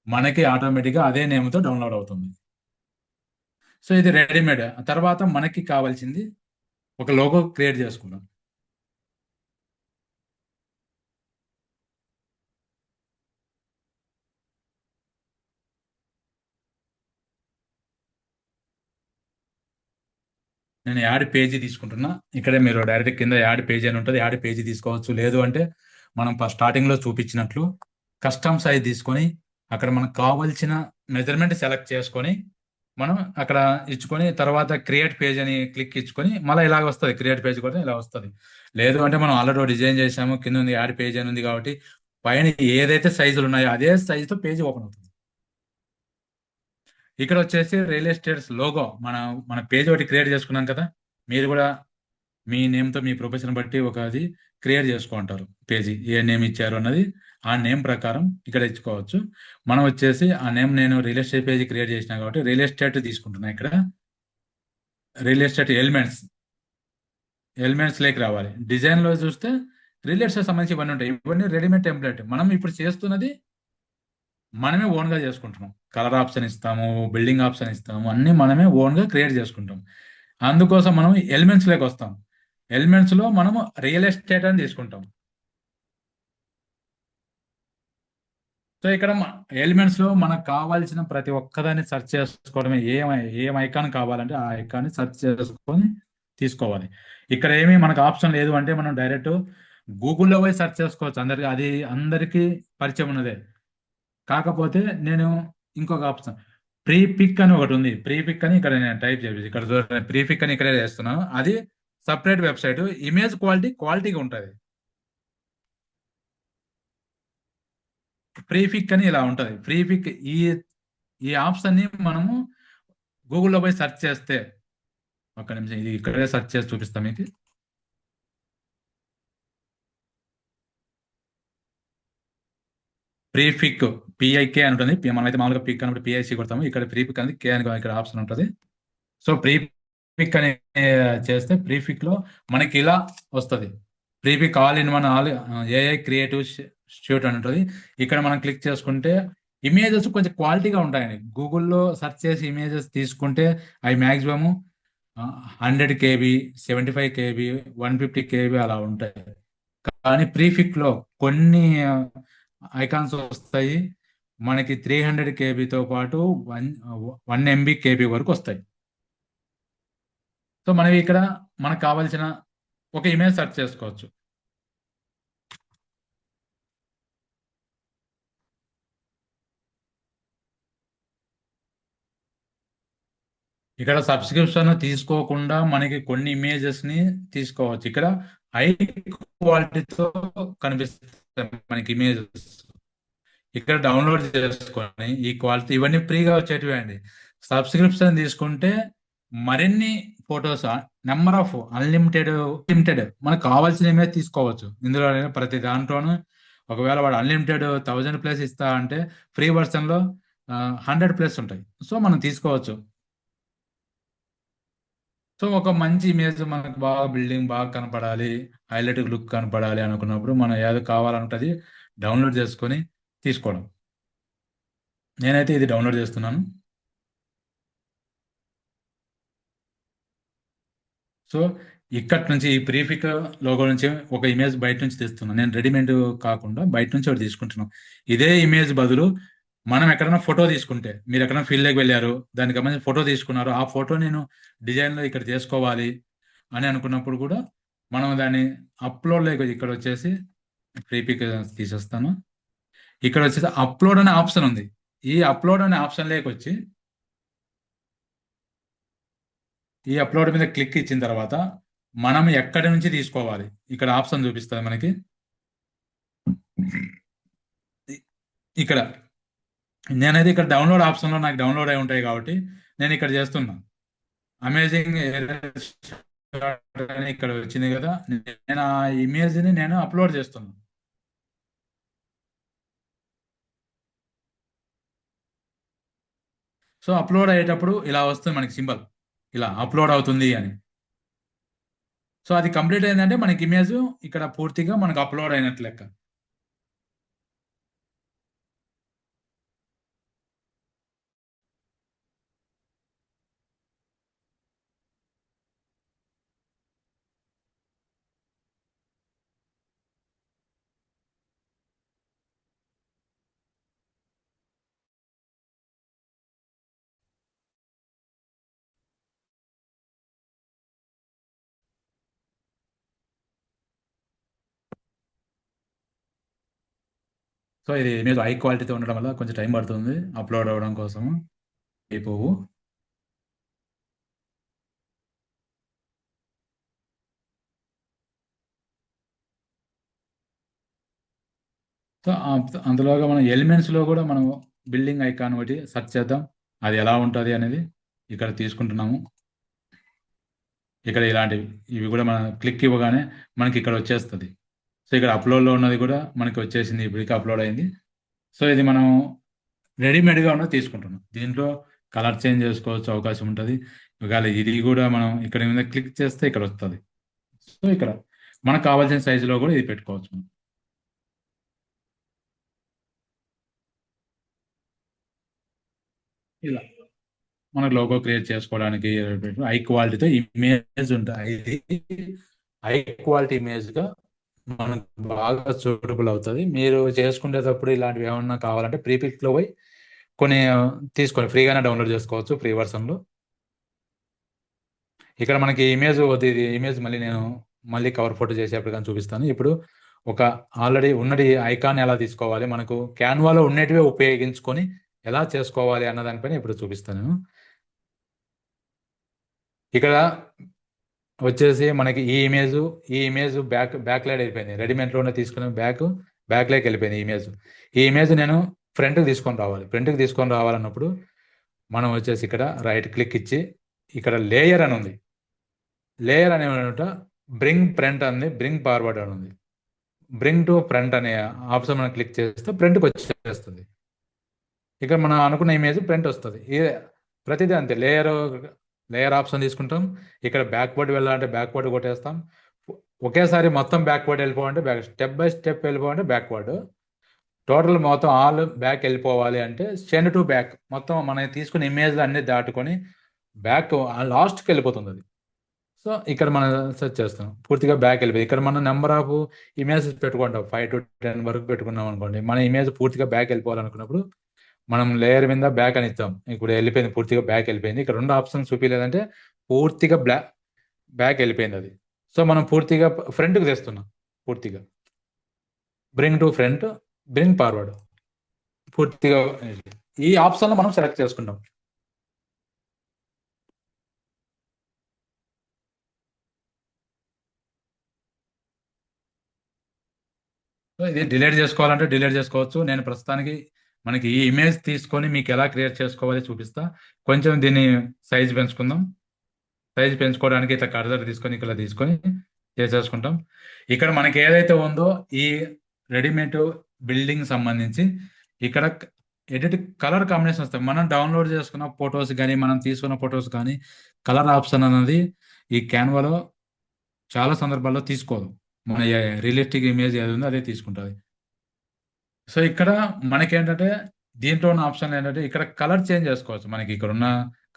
మనకి ఆటోమేటిక్గా అదే నేమ్తో డౌన్లోడ్ అవుతుంది. సో ఇది రెడీమేడ్. తర్వాత మనకి కావాల్సింది ఒక లోగో క్రియేట్ చేసుకుంటాం. నేను యాడ్ పేజీ తీసుకుంటున్నా. ఇక్కడే మీరు డైరెక్ట్ కింద యాడ్ పేజీ అని ఉంటుంది, యాడ్ పేజీ తీసుకోవచ్చు. లేదు అంటే మనం స్టార్టింగ్లో చూపించినట్లు కస్టమ్ సైజ్ తీసుకొని అక్కడ మనకు కావాల్సిన మెజర్మెంట్ సెలెక్ట్ చేసుకొని మనం అక్కడ ఇచ్చుకొని తర్వాత క్రియేట్ పేజ్ అని క్లిక్ ఇచ్చుకొని మళ్ళీ ఇలాగ వస్తుంది. క్రియేట్ పేజ్ కూడా ఇలా వస్తుంది. లేదు అంటే మనం ఆల్రెడీ డిజైన్ చేసాము, కింద ఉంది యాడ్ పేజ్ అని ఉంది కాబట్టి పైన ఏదైతే సైజులు ఉన్నాయో అదే సైజుతో పేజ్ ఓపెన్ అవుతుంది. ఇక్కడ వచ్చేసి రియల్ ఎస్టేట్స్ లోగో మన పేజ్ ఒకటి క్రియేట్ చేసుకున్నాం కదా. మీరు కూడా మీ నేమ్తో మీ ప్రొఫెషన్ బట్టి ఒక అది క్రియేట్ చేసుకుంటారు. పేజీ ఏ నేమ్ ఇచ్చారు అన్నది ఆ నేమ్ ప్రకారం ఇక్కడ ఇచ్చుకోవచ్చు. మనం వచ్చేసి ఆ నేమ్ నేను రియల్ ఎస్టేట్ పేజీ క్రియేట్ చేసినా కాబట్టి రియల్ ఎస్టేట్ తీసుకుంటున్నా. ఇక్కడ రియల్ ఎస్టేట్ ఎలిమెంట్స్ లేకి రావాలి. డిజైన్లో చూస్తే రియల్ ఎస్టేట్ సంబంధించి ఇవన్నీ ఉంటాయి. ఇవన్నీ రెడీమేడ్ టెంప్లెట్. మనం ఇప్పుడు చేస్తున్నది మనమే ఓన్గా చేసుకుంటున్నాం. కలర్ ఆప్షన్ ఇస్తాము, బిల్డింగ్ ఆప్షన్ ఇస్తాము, అన్నీ మనమే ఓన్గా క్రియేట్ చేసుకుంటాం. అందుకోసం మనం ఎలిమెంట్స్లోకి వస్తాం. ఎలిమెంట్స్లో మనము రియల్ ఎస్టేట్ అని తీసుకుంటాం. సో ఇక్కడ ఎలిమెంట్స్లో మనకు కావాల్సిన ప్రతి ఒక్కదాన్ని సెర్చ్ చేసుకోవడమే. ఏం ఐకాన్ కావాలంటే ఆ ఐకాన్ని సెర్చ్ చేసుకొని తీసుకోవాలి. ఇక్కడ ఏమీ మనకు ఆప్షన్ లేదు అంటే మనం డైరెక్ట్ గూగుల్లో పోయి సెర్చ్ చేసుకోవచ్చు. అందరికీ పరిచయం ఉన్నదే. కాకపోతే నేను ఇంకొక ఆప్షన్ ప్రీపిక్ అని ఒకటి ఉంది. ప్రీపిక్ అని ఇక్కడ నేను టైప్ చేసి ఇక్కడ ప్రీపిక్ అని ఇక్కడే చేస్తున్నాను. అది సపరేట్ వెబ్సైట్. ఇమేజ్ క్వాలిటీగా ఉంటుంది. ప్రీపిక్ అని ఇలా ఉంటుంది. ప్రీపిక్ ఈ ఆప్షన్ని మనము గూగుల్లో పోయి సెర్చ్ చేస్తే ఒక్క నిమిషం ఇది ఇక్కడే సెర్చ్ చేసి చూపిస్తాం మీకు. ప్రీఫిక్ పిఐకే అని ఉంటుంది. మనమైతే మామూలుగా పిక్ అన్నప్పుడు పిఐసి కొడతాము. ఇక్కడ ప్రీఫిక్ అనేది కే అని ఇక్కడ ఆప్షన్ ఉంటుంది. సో ప్రీఫిక్ అని చేస్తే ప్రీఫిక్ లో మనకి ఇలా వస్తుంది. Prefix all in one AI creative studio అని ఉంటుంది. ఇక్కడ మనం క్లిక్ చేసుకుంటే ఇమేజెస్ కొంచెం క్వాలిటీగా ఉంటాయండి. గూగుల్లో సెర్చ్ చేసి ఇమేజెస్ తీసుకుంటే అవి మ్యాక్సిమము 100 KB, 75 KB, 150 KB అలా ఉంటాయి. కానీ ప్రీఫిక్ లో కొన్ని ఐకాన్స్ వస్తాయి మనకి 300 KBతో పాటు 1 MB KB వరకు వస్తాయి. సో మనం ఇక్కడ మనకు కావాల్సిన ఒక ఇమేజ్ సెర్చ్ చేసుకోవచ్చు. ఇక్కడ సబ్స్క్రిప్షన్ తీసుకోకుండా మనకి కొన్ని ఇమేజెస్ ని తీసుకోవచ్చు. ఇక్కడ హై క్వాలిటీతో కనిపిస్తాయి మనకి ఇమేజెస్. ఇక్కడ డౌన్లోడ్ చేసుకొని ఈ క్వాలిటీ ఇవన్నీ ఫ్రీగా వచ్చేటివి అండి. సబ్స్క్రిప్షన్ తీసుకుంటే మరిన్ని ఫొటోస్ నెంబర్ ఆఫ్ అన్లిమిటెడ్ మనకు కావాల్సిన ఇమేజ్ తీసుకోవచ్చు. ఇందులో ప్రతి దాంట్లోనూ ఒకవేళ వాడు అన్లిమిటెడ్ 1000+ ఇస్తా అంటే ఫ్రీ వర్షన్లో 100+ ఉంటాయి. సో మనం తీసుకోవచ్చు. సో ఒక మంచి ఇమేజ్ మనకు బాగా బిల్డింగ్ బాగా కనపడాలి, హైలైట్ లుక్ కనపడాలి అనుకున్నప్పుడు మనం ఏదో కావాలంటే డౌన్లోడ్ చేసుకొని తీసుకోవడం. నేనైతే ఇది డౌన్లోడ్ చేస్తున్నాను. సో ఇక్కడి నుంచి ఈ ప్రీఫిక్ లోగో నుంచి ఒక ఇమేజ్ బయట నుంచి తెస్తున్నాను. నేను రెడీమేడ్ కాకుండా బయట నుంచి ఒకటి తీసుకుంటున్నాను. ఇదే ఇమేజ్ బదులు మనం ఎక్కడైనా ఫోటో తీసుకుంటే, మీరు ఎక్కడైనా ఫీల్డ్లోకి వెళ్ళారు, దానికి సంబంధించి ఫోటో తీసుకున్నారు, ఆ ఫోటో నేను డిజైన్లో ఇక్కడ చేసుకోవాలి అని అనుకున్నప్పుడు కూడా మనం దాన్ని అప్లోడ్లోకి ఇక్కడ వచ్చేసి ప్రీపిక్ తీసేస్తాను. ఇక్కడ వచ్చేసి అప్లోడ్ అనే ఆప్షన్ ఉంది. ఈ అప్లోడ్ అనే ఆప్షన్లోకి వచ్చి ఈ అప్లోడ్ మీద క్లిక్ ఇచ్చిన తర్వాత మనం ఎక్కడి నుంచి తీసుకోవాలి ఇక్కడ ఆప్షన్ చూపిస్తుంది మనకి. ఇక్కడ నేనైతే ఇక్కడ డౌన్లోడ్ ఆప్షన్లో నాకు డౌన్లోడ్ అయి ఉంటాయి కాబట్టి నేను ఇక్కడ చేస్తున్నా. అమేజింగ్ అని ఇక్కడ వచ్చింది కదా, నేను ఆ ఇమేజ్ని నేను అప్లోడ్ చేస్తున్నాను. సో అప్లోడ్ అయ్యేటప్పుడు ఇలా వస్తుంది మనకి సింబల్, ఇలా అప్లోడ్ అవుతుంది అని. సో అది కంప్లీట్ అయిందంటే మనకి ఇమేజ్ ఇక్కడ పూర్తిగా మనకు అప్లోడ్ అయినట్లు లెక్క. సో ఇది ఇమేజ్ హై క్వాలిటీతో ఉండడం వల్ల కొంచెం టైం పడుతుంది అప్లోడ్ అవ్వడం కోసం. అయిపోవు. సో అందులోగా మనం ఎలిమెంట్స్లో కూడా మనం బిల్డింగ్ ఐకాన్ ఒకటి సెర్చ్ చేద్దాం, అది ఎలా ఉంటుంది అనేది ఇక్కడ తీసుకుంటున్నాము. ఇక్కడ ఇలాంటివి ఇవి కూడా మనం క్లిక్ ఇవ్వగానే మనకి ఇక్కడ వచ్చేస్తుంది. సో ఇక్కడ అప్లోడ్లో ఉన్నది కూడా మనకి వచ్చేసింది, ఇప్పటికి అప్లోడ్ అయింది. సో ఇది మనం రెడీమేడ్గా ఉన్నది తీసుకుంటున్నాం. దీంట్లో కలర్ చేంజ్ చేసుకోవచ్చు అవకాశం ఉంటుంది. ఒకవేళ ఇది కూడా మనం ఇక్కడ మీద క్లిక్ చేస్తే ఇక్కడ వస్తుంది. సో ఇక్కడ మనకు కావాల్సిన సైజులో కూడా ఇది పెట్టుకోవచ్చు మనం. ఇలా మనకు లోగో క్రియేట్ చేసుకోవడానికి హై క్వాలిటీతో ఇమేజ్ ఉంటుంది. హై క్వాలిటీ ఇమేజ్గా మనకు బాగా సూటబుల్ అవుతుంది. మీరు చేసుకునేటప్పుడు ఇలాంటివి ఏమన్నా కావాలంటే ప్రీపిక్లో పోయి కొన్ని తీసుకొని ఫ్రీగానే డౌన్లోడ్ చేసుకోవచ్చు ఫ్రీ వర్షన్లో. ఇక్కడ మనకి ఇమేజ్ ఇది ఇమేజ్ మళ్ళీ నేను మళ్ళీ కవర్ ఫోటో చేసేప్పుడు కానీ చూపిస్తాను. ఇప్పుడు ఒక ఆల్రెడీ ఉన్నది ఐకాన్ ఎలా తీసుకోవాలి, మనకు క్యాన్వాలో ఉన్నటివే ఉపయోగించుకొని ఎలా చేసుకోవాలి అన్న దానిపైన ఇప్పుడు చూపిస్తాను నేను. ఇక్కడ వచ్చేసి మనకి ఈ ఇమేజ్ బ్యాక్ లైడ్ అయిపోయింది. రెడీమేడ్లోనే తీసుకున్న బ్యాక్ లైక్ వెళ్ళిపోయింది ఈ ఇమేజ్ నేను ఫ్రంట్కి తీసుకొని రావాలన్నప్పుడు మనం వచ్చేసి ఇక్కడ రైట్ క్లిక్ ఇచ్చి ఇక్కడ లేయర్ అని ఉంది. లేయర్ అనే బ్రింగ్ ఫ్రంట్ అని బ్రింగ్ ఫార్వర్డ్ అని ఉంది. బ్రింగ్ టు ఫ్రంట్ అనే ఆప్షన్ మనం క్లిక్ చేస్తే ఫ్రంట్కి వచ్చేస్తుంది. ఇక్కడ మనం అనుకున్న ఇమేజ్ ఫ్రంట్ వస్తుంది. ప్రతిదీ అంతే. లేయర్ ఆప్షన్ తీసుకుంటాం. ఇక్కడ బ్యాక్వర్డ్ వెళ్ళాలంటే బ్యాక్వర్డ్ కొట్టేస్తాం. ఒకేసారి మొత్తం బ్యాక్వర్డ్ వెళ్ళిపోవాలంటే స్టెప్ బై స్టెప్ వెళ్ళిపోవాలంటే బ్యాక్వర్డ్. టోటల్ మొత్తం ఆల్ బ్యాక్ వెళ్ళిపోవాలి అంటే సెండ్ టు బ్యాక్. మొత్తం మనం తీసుకున్న ఇమేజ్లు అన్ని దాటుకొని బ్యాక్ లాస్ట్కి వెళ్ళిపోతుంది అది. సో ఇక్కడ మనం సెర్చ్ చేస్తాం, పూర్తిగా బ్యాక్ వెళ్ళిపోయి ఇక్కడ మనం నెంబర్ ఆఫ్ ఇమేజెస్ పెట్టుకుంటాం. 5 to 10 వరకు పెట్టుకున్నాం అనుకోండి. మన ఇమేజ్ పూర్తిగా బ్యాక్ వెళ్ళిపోవాలనుకున్నప్పుడు మనం లేయర్ మీద బ్యాక్ అని ఇస్తాం. ఇప్పుడు వెళ్ళిపోయింది, పూర్తిగా బ్యాక్ వెళ్ళిపోయింది. ఇక్కడ 2 ఆప్షన్స్ చూపించలేదంటే పూర్తిగా బ్యాక్ వెళ్ళిపోయింది అది. సో మనం పూర్తిగా ఫ్రంట్కి తెస్తున్నాం. పూర్తిగా bring to front, bring forward పూర్తిగా ఈ ఆప్షన్లో మనం సెలెక్ట్ చేసుకుంటాం. సో ఇది డిలీట్ చేసుకోవాలంటే డిలీట్ చేసుకోవచ్చు. నేను ప్రస్తుతానికి మనకి ఈ ఇమేజ్ తీసుకొని మీకు ఎలా క్రియేట్ చేసుకోవాలి చూపిస్తా. కొంచెం దీన్ని సైజ్ పెంచుకుందాం. సైజ్ పెంచుకోవడానికి ఇట్లా కర్సర్ తీసుకొని ఇక్కడ తీసుకొని చేసేసుకుంటాం. ఇక్కడ మనకి ఏదైతే ఉందో ఈ రెడీమేడ్ బిల్డింగ్ సంబంధించి ఇక్కడ ఎడిట్ కలర్ కాంబినేషన్ వస్తాయి. మనం డౌన్లోడ్ చేసుకున్న ఫొటోస్ కానీ మనం తీసుకున్న ఫొటోస్ కానీ కలర్ ఆప్షన్ అనేది ఈ క్యాన్వాలో చాలా సందర్భాల్లో తీసుకోదు. మన రియలిస్టిక్ ఇమేజ్ ఏది ఉందో అదే తీసుకుంటుంది. సో ఇక్కడ మనకేంటంటే దీంట్లో ఉన్న ఆప్షన్ ఏంటంటే ఇక్కడ కలర్ చేంజ్ చేసుకోవచ్చు. మనకి ఇక్కడ ఉన్న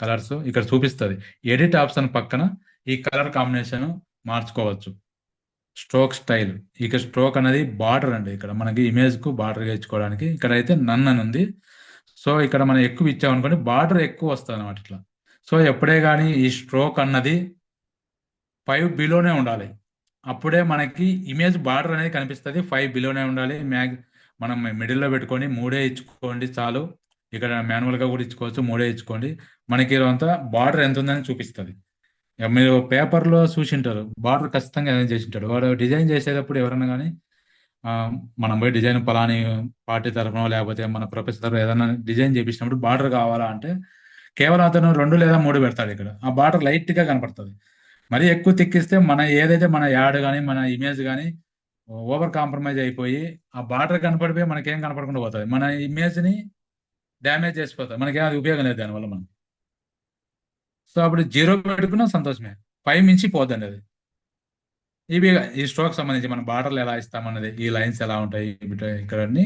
కలర్స్ ఇక్కడ చూపిస్తుంది. ఎడిట్ ఆప్షన్ పక్కన ఈ కలర్ కాంబినేషన్ మార్చుకోవచ్చు. స్ట్రోక్ స్టైల్, ఇక స్ట్రోక్ అనేది బార్డర్ అండి. ఇక్కడ మనకి ఇమేజ్ కు బార్డర్ ఇచ్చుకోవడానికి ఇక్కడ అయితే నన్ అని ఉంది. సో ఇక్కడ మనం ఎక్కువ ఇచ్చామనుకోండి బార్డర్ ఎక్కువ వస్తుంది అనమాట ఇట్లా. సో ఎప్పుడే కానీ ఈ స్ట్రోక్ అన్నది 5 బిలోనే ఉండాలి. అప్పుడే మనకి ఇమేజ్ బార్డర్ అనేది కనిపిస్తుంది. 5 బిలోనే ఉండాలి. మనం మిడిల్లో పెట్టుకొని 3 ఇచ్చుకోండి చాలు. ఇక్కడ మాన్యువల్గా కూడా ఇచ్చుకోవచ్చు, 3 ఇచ్చుకోండి. మనకి అంతా బార్డర్ ఎంత ఉందని చూపిస్తుంది. మీరు పేపర్లో చూసింటారు బార్డర్ ఖచ్చితంగా ఏదైనా చేసింటాడు వాడు డిజైన్ చేసేటప్పుడు ఎవరైనా కానీ మనం పోయి డిజైన్ పలాని పార్టీ తరఫున లేకపోతే మన ప్రొఫెసర్ తరఫున ఏదైనా డిజైన్ చేపించినప్పుడు బార్డర్ కావాలా అంటే కేవలం అతను 2 లేదా 3 పెడతాడు. ఇక్కడ ఆ బార్డర్ లైట్ గా కనపడుతుంది. మరీ ఎక్కువ తిక్కిస్తే మన ఏదైతే మన యాడ్ కానీ మన ఇమేజ్ కానీ ఓవర్ కాంప్రమైజ్ అయిపోయి ఆ బార్డర్ కనపడిపోయి మనకేం కనపడకుండా పోతుంది. మన ఇమేజ్ ని డ్యామేజ్ చేసిపోతుంది. మనకేం అది ఉపయోగం లేదు దానివల్ల మనం. సో అప్పుడు 0 పెట్టుకున్నా సంతోషమే. 5 మించి పోద్దండి అది. ఇవి ఈ స్ట్రోక్ సంబంధించి మనం బార్డర్లు ఎలా ఇస్తామన్నది, ఈ లైన్స్ ఎలా ఉంటాయి ఇక్కడ అన్ని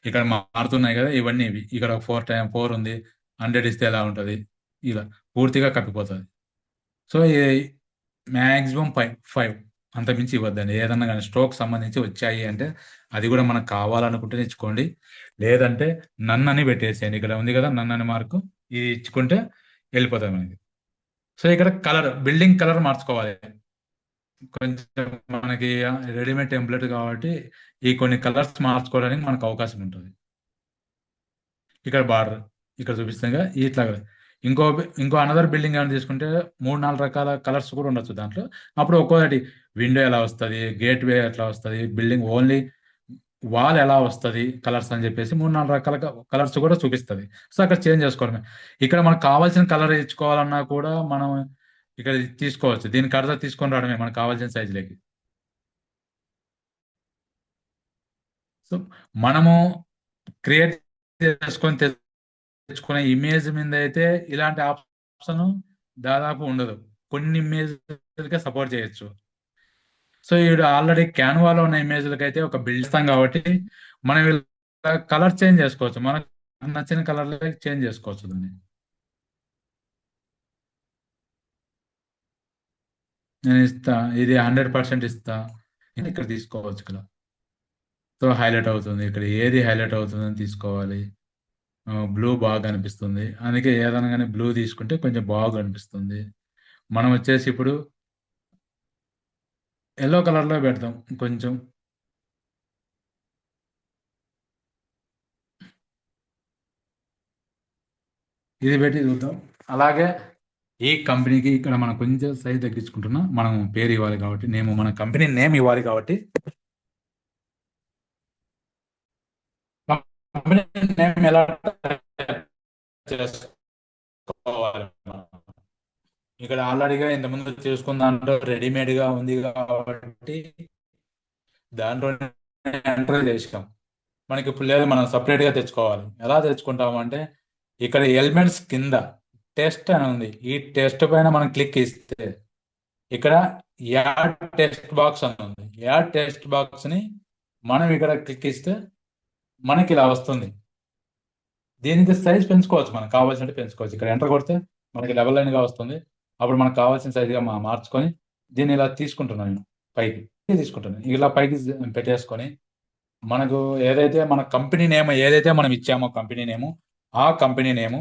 ఇక్కడ మారుతున్నాయి కదా ఇవన్నీ. ఇవి ఇక్కడ 4 ఉంది, 100 ఇస్తే ఎలా ఉంటుంది, ఇలా పూర్తిగా కప్పిపోతుంది. సో ఈ మ్యాక్సిమం 5 అంత మించి ఇవ్వద్దండి. ఏదన్నా కానీ స్ట్రోక్ సంబంధించి వచ్చాయి అంటే అది కూడా మనకు కావాలనుకుంటే ఇచ్చుకోండి, లేదంటే నన్ను అని పెట్టేసేయండి. ఇక్కడ ఉంది కదా నన్ను అని మార్కు, ఇది ఇచ్చుకుంటే వెళ్ళిపోతుంది మనకి. సో ఇక్కడ కలర్, బిల్డింగ్ కలర్ మార్చుకోవాలి. కొంచెం మనకి రెడీమేడ్ టెంప్లెట్ కాబట్టి ఈ కొన్ని కలర్స్ మార్చుకోవడానికి మనకు అవకాశం ఉంటుంది. ఇక్కడ బార్డర్ ఇక్కడ చూపిస్తాం కదా ఇట్లా. ఇంకో అనదర్ బిల్డింగ్ ఏమైనా తీసుకుంటే 3-4 రకాల కలర్స్ కూడా ఉండొచ్చు దాంట్లో. అప్పుడు ఒక్కోటి విండో ఎలా వస్తుంది, గేట్ వే ఎట్లా వస్తుంది, బిల్డింగ్ ఓన్లీ వాల్ ఎలా వస్తుంది కలర్స్ అని చెప్పేసి 3-4 రకాల కలర్స్ కూడా చూపిస్తుంది. సో అక్కడ చేంజ్ చేసుకోవడమే. ఇక్కడ మనకు కావాల్సిన కలర్ ఇచ్చుకోవాలన్నా కూడా మనం ఇక్కడ తీసుకోవచ్చు. దీనికి అర్థం తీసుకొని రావడమే మనకు కావాల్సిన సైజులకి. సో మనము క్రియేట్ చేసుకొని తెచ్చుకునే ఇమేజ్ మీద అయితే ఇలాంటి ఆప్షన్ దాదాపు ఉండదు. కొన్ని ఇమేజ్లకే సపోర్ట్ చేయొచ్చు. సో ఇప్పుడు ఆల్రెడీ క్యాన్వాలో ఉన్న ఇమేజ్లకి అయితే ఒక బిల్డ్ ఇస్తాం కాబట్టి మనం కలర్ చేంజ్ చేసుకోవచ్చు. మనకు నచ్చిన కలర్ చేంజ్ చేసుకోవచ్చు దాన్ని. నేను ఇస్తా, ఇది 100% ఇస్తా, ఇక్కడ తీసుకోవచ్చు. ఇక్కడ సో హైలైట్ అవుతుంది. ఇక్కడ ఏది హైలైట్ అవుతుందని తీసుకోవాలి. బ్లూ బాగా అనిపిస్తుంది, అందుకే ఏదైనా కానీ బ్లూ తీసుకుంటే కొంచెం బాగా అనిపిస్తుంది. మనం వచ్చేసి ఇప్పుడు ఎల్లో కలర్లో పెడతాం కొంచెం. ఇది పెట్టి చూద్దాం. అలాగే ఈ కంపెనీకి ఇక్కడ మనం కొంచెం సైజ్ తగ్గించుకుంటున్నా, మనం పేరు ఇవ్వాలి కాబట్టి, మన కంపెనీ నేమ్ ఇవ్వాలి కాబట్టి కంపెనీ నేమ్ ఎలా చేసుకోవాలి. ఇక్కడ ఆల్రెడీగా ఇంతకుముందు చేసుకున్న దాంట్లో రెడీమేడ్గా ఉంది కాబట్టి దాంట్లో ఎంటర్ చేసాం. మనకి ఇప్పుడు లేదు, మనం సపరేట్గా తెచ్చుకోవాలి. ఎలా తెచ్చుకుంటాము అంటే ఇక్కడ ఎలిమెంట్స్ కింద టెస్ట్ అని ఉంది. ఈ టెస్ట్ పైన మనం క్లిక్ ఇస్తే ఇక్కడ యాడ్ టెక్స్ట్ బాక్స్ అని ఉంది. యాడ్ టెక్స్ట్ బాక్స్ని మనం ఇక్కడ క్లిక్ ఇస్తే మనకి ఇలా వస్తుంది. దీనికి సైజ్ పెంచుకోవచ్చు, మనకు కావాల్సినట్టు పెంచుకోవచ్చు. ఇక్కడ ఎంటర్ కొడితే మనకి లెవెల్ లైన్గా వస్తుంది. అప్పుడు మనకు కావాల్సిన సైజుగా మార్చుకొని దీన్ని ఇలా తీసుకుంటున్నాను, నేను పైకి తీసుకుంటున్నాను. ఇలా పైకి పెట్టేసుకొని మనకు ఏదైతే మన కంపెనీ నేమ్ ఏదైతే మనం ఇచ్చామో కంపెనీ నేము, ఆ కంపెనీ నేము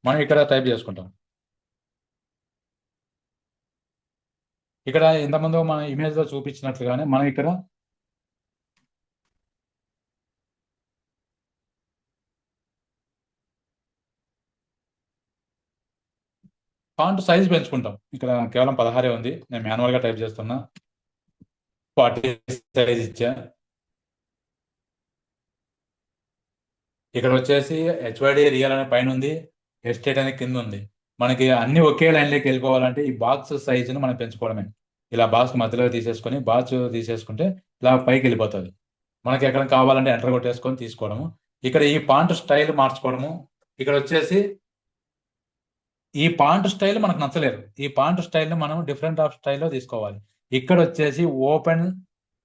మనం ఇక్కడ టైప్ చేసుకుంటాం. ఇక్కడ ఇంతకుముందు మన ఇమేజ్లో చూపించినట్లుగానే మనం ఇక్కడ ఫాంట్ సైజ్ పెంచుకుంటాం. ఇక్కడ కేవలం 16 ఉంది, నేను మాన్యువల్గా టైప్ చేస్తున్నా. 40 సైజ్ ఇచ్చా. ఇక్కడ వచ్చేసి హెచ్వైడి రియల్ అనే పైన ఉంది, ఎస్టేట్ అనే కింద ఉంది. మనకి అన్ని ఒకే లైన్లోకి వెళ్ళిపోవాలంటే ఈ బాక్స్ సైజును మనం పెంచుకోవడమే. ఇలా బాక్స్ మధ్యలో తీసేసుకొని బాక్స్ తీసేసుకుంటే ఇలా పైకి వెళ్ళిపోతుంది. మనకి ఎక్కడ కావాలంటే ఎంటర్ కొట్టేసుకొని తీసుకోవడము. ఇక్కడ ఈ ఫాంట్ స్టైల్ మార్చుకోవడము. ఇక్కడ వచ్చేసి ఈ పాంట్ స్టైల్ మనకు నచ్చలేదు. ఈ పాంట్ స్టైల్ మనం డిఫరెంట్ ఆఫ్ స్టైల్లో తీసుకోవాలి. ఇక్కడ వచ్చేసి ఓపెన్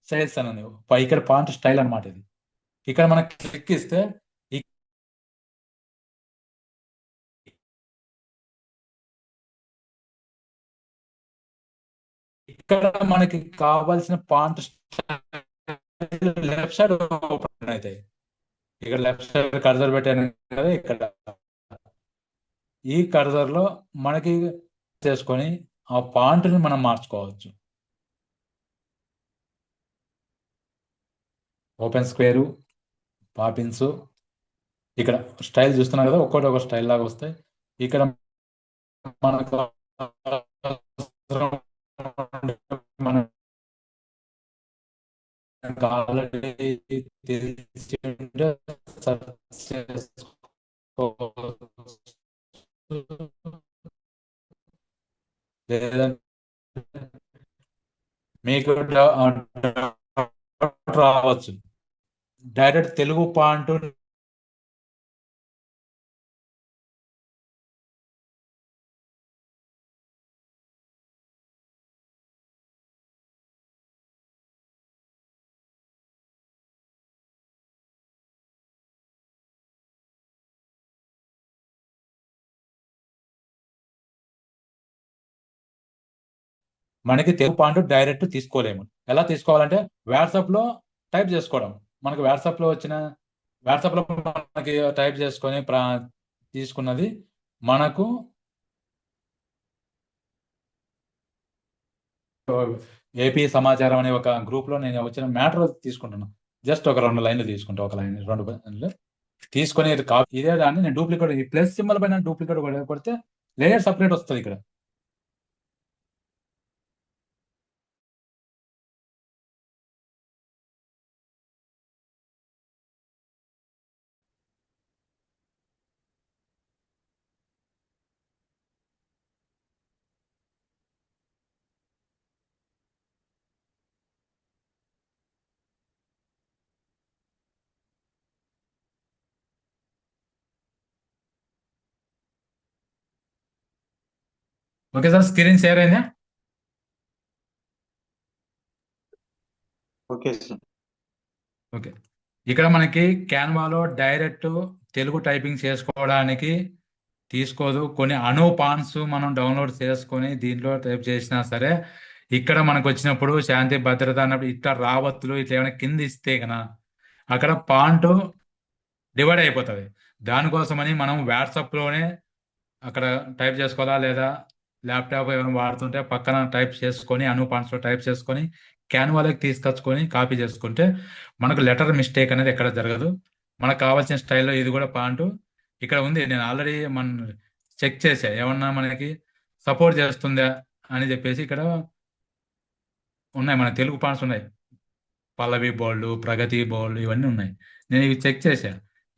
సైజ్ అని ఉంది. ఇక్కడ పాంట్ స్టైల్ అనమాట ఇది. ఇక్కడ మనం క్లిక్ ఇస్తే ఇక్కడ మనకి కావాల్సిన pant style left side open అవుతాయి. ఇక్కడ లెఫ్ట్ సైడ్ కర్సర్ పెట్టాను కదా, ఇక్కడ ఈ కర్సర్ లో మనకి చేసుకొని ఆ పాంట్ని మనం మార్చుకోవచ్చు. ఓపెన్ స్క్వేరు, పాపిన్స్, ఇక్కడ స్టైల్ చూస్తున్నారు కదా, ఒక్కొక్కటి ఒక స్టైల్ లాగా వస్తాయి. ఇక్కడ మనకు మనం ఆల్రెడీ తెలిసి ఉంటే search చేసుకోవచ్చు. లేదంటే మీకు రావచ్చు డైరెక్ట్ తెలుగు పాంట్ మనకి తెలుగు పాయింట్ డైరెక్ట్ తీసుకోలేము. ఎలా తీసుకోవాలంటే వాట్సాప్ లో టైప్ చేసుకోవడం. మనకి వాట్సాప్ లో మనకి టైప్ చేసుకొని తీసుకున్నది మనకు ఏపీ సమాచారం అనే ఒక గ్రూప్ లో నేను వచ్చిన మ్యాటర్ తీసుకుంటున్నాను. జస్ట్ ఒక 2 లైన్లు తీసుకుంటా, ఒక లైన్ 2 లైన్లు తీసుకొని ఇదే దాన్ని నేను డూప్లికేట్, ఈ ప్లస్ సింబల్ పైన డూప్లికేట్ కొడితే లేయర్ సపరేట్ వస్తుంది ఇక్కడ. ఓకే సార్, స్క్రీన్ షేర్ అయిందా? Okay sir. ఓకే, ఇక్కడ మనకి క్యాన్వాలో డైరెక్ట్ తెలుగు టైపింగ్ చేసుకోవడానికి తీసుకోదు. కొన్ని పాన్స్ మనం డౌన్లోడ్ చేసుకొని దీంట్లో టైప్ చేసినా సరే ఇక్కడ మనకు వచ్చినప్పుడు శాంతి భద్రత అన్నప్పుడు ఇట్లా రావత్తులు ఇట్లా ఏమైనా కింద ఇస్తే కన్నా అక్కడ పాంట్ డివైడ్ అయిపోతుంది. దానికోసమని మనం వాట్సాప్లోనే అక్కడ టైప్ చేసుకోవాలా, లేదా ల్యాప్టాప్ ఏమైనా వాడుతుంటే పక్కన టైప్ చేసుకొని పాంట్స్లో టైప్ చేసుకొని క్యాన్వాలోకి తీసుకొచ్చుకొని కాపీ చేసుకుంటే మనకు లెటర్ మిస్టేక్ అనేది ఎక్కడ జరగదు. మనకు కావాల్సిన స్టైల్లో ఇది కూడా పాంట్ ఇక్కడ ఉంది. నేను ఆల్రెడీ చెక్ చేసా ఏమన్నా మనకి సపోర్ట్ చేస్తుందా అని చెప్పేసి. ఇక్కడ ఉన్నాయి మన తెలుగు పాంట్స్ ఉన్నాయి, పల్లవి బోల్డ్, ప్రగతి బోల్డ్, ఇవన్నీ ఉన్నాయి. నేను ఇవి చెక్ చేశా.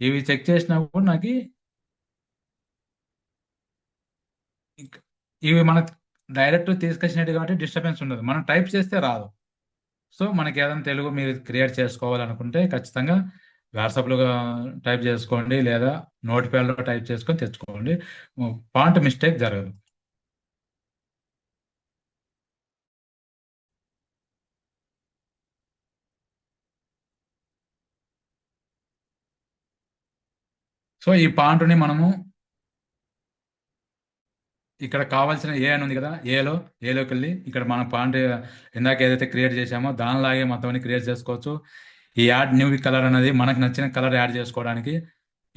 ఇవి చెక్ చేసినప్పుడు నాకు ఇవి మనకు డైరెక్ట్ తీసుకొచ్చినట్టు కాబట్టి డిస్టర్బెన్స్ ఉండదు, మనం టైప్ చేస్తే రాదు. సో మనకి ఏదైనా తెలుగు మీరు క్రియేట్ చేసుకోవాలనుకుంటే ఖచ్చితంగా వాట్సాప్లో టైప్ చేసుకోండి, లేదా నోట్ప్యాడ్లో టైప్ చేసుకొని తెచ్చుకోండి. పాంట్ మిస్టేక్ జరగదు. సో ఈ పాంట్ని మనము ఇక్కడ కావాల్సిన ఏ అని ఉంది కదా, ఏలోకి వెళ్ళి ఇక్కడ మన పాంట్ ఇందాక ఏదైతే క్రియేట్ చేసామో దానిలాగే మొత్తం క్రియేట్ చేసుకోవచ్చు. ఈ యాడ్ న్యూ కలర్ అనేది మనకు నచ్చిన కలర్ యాడ్ చేసుకోవడానికి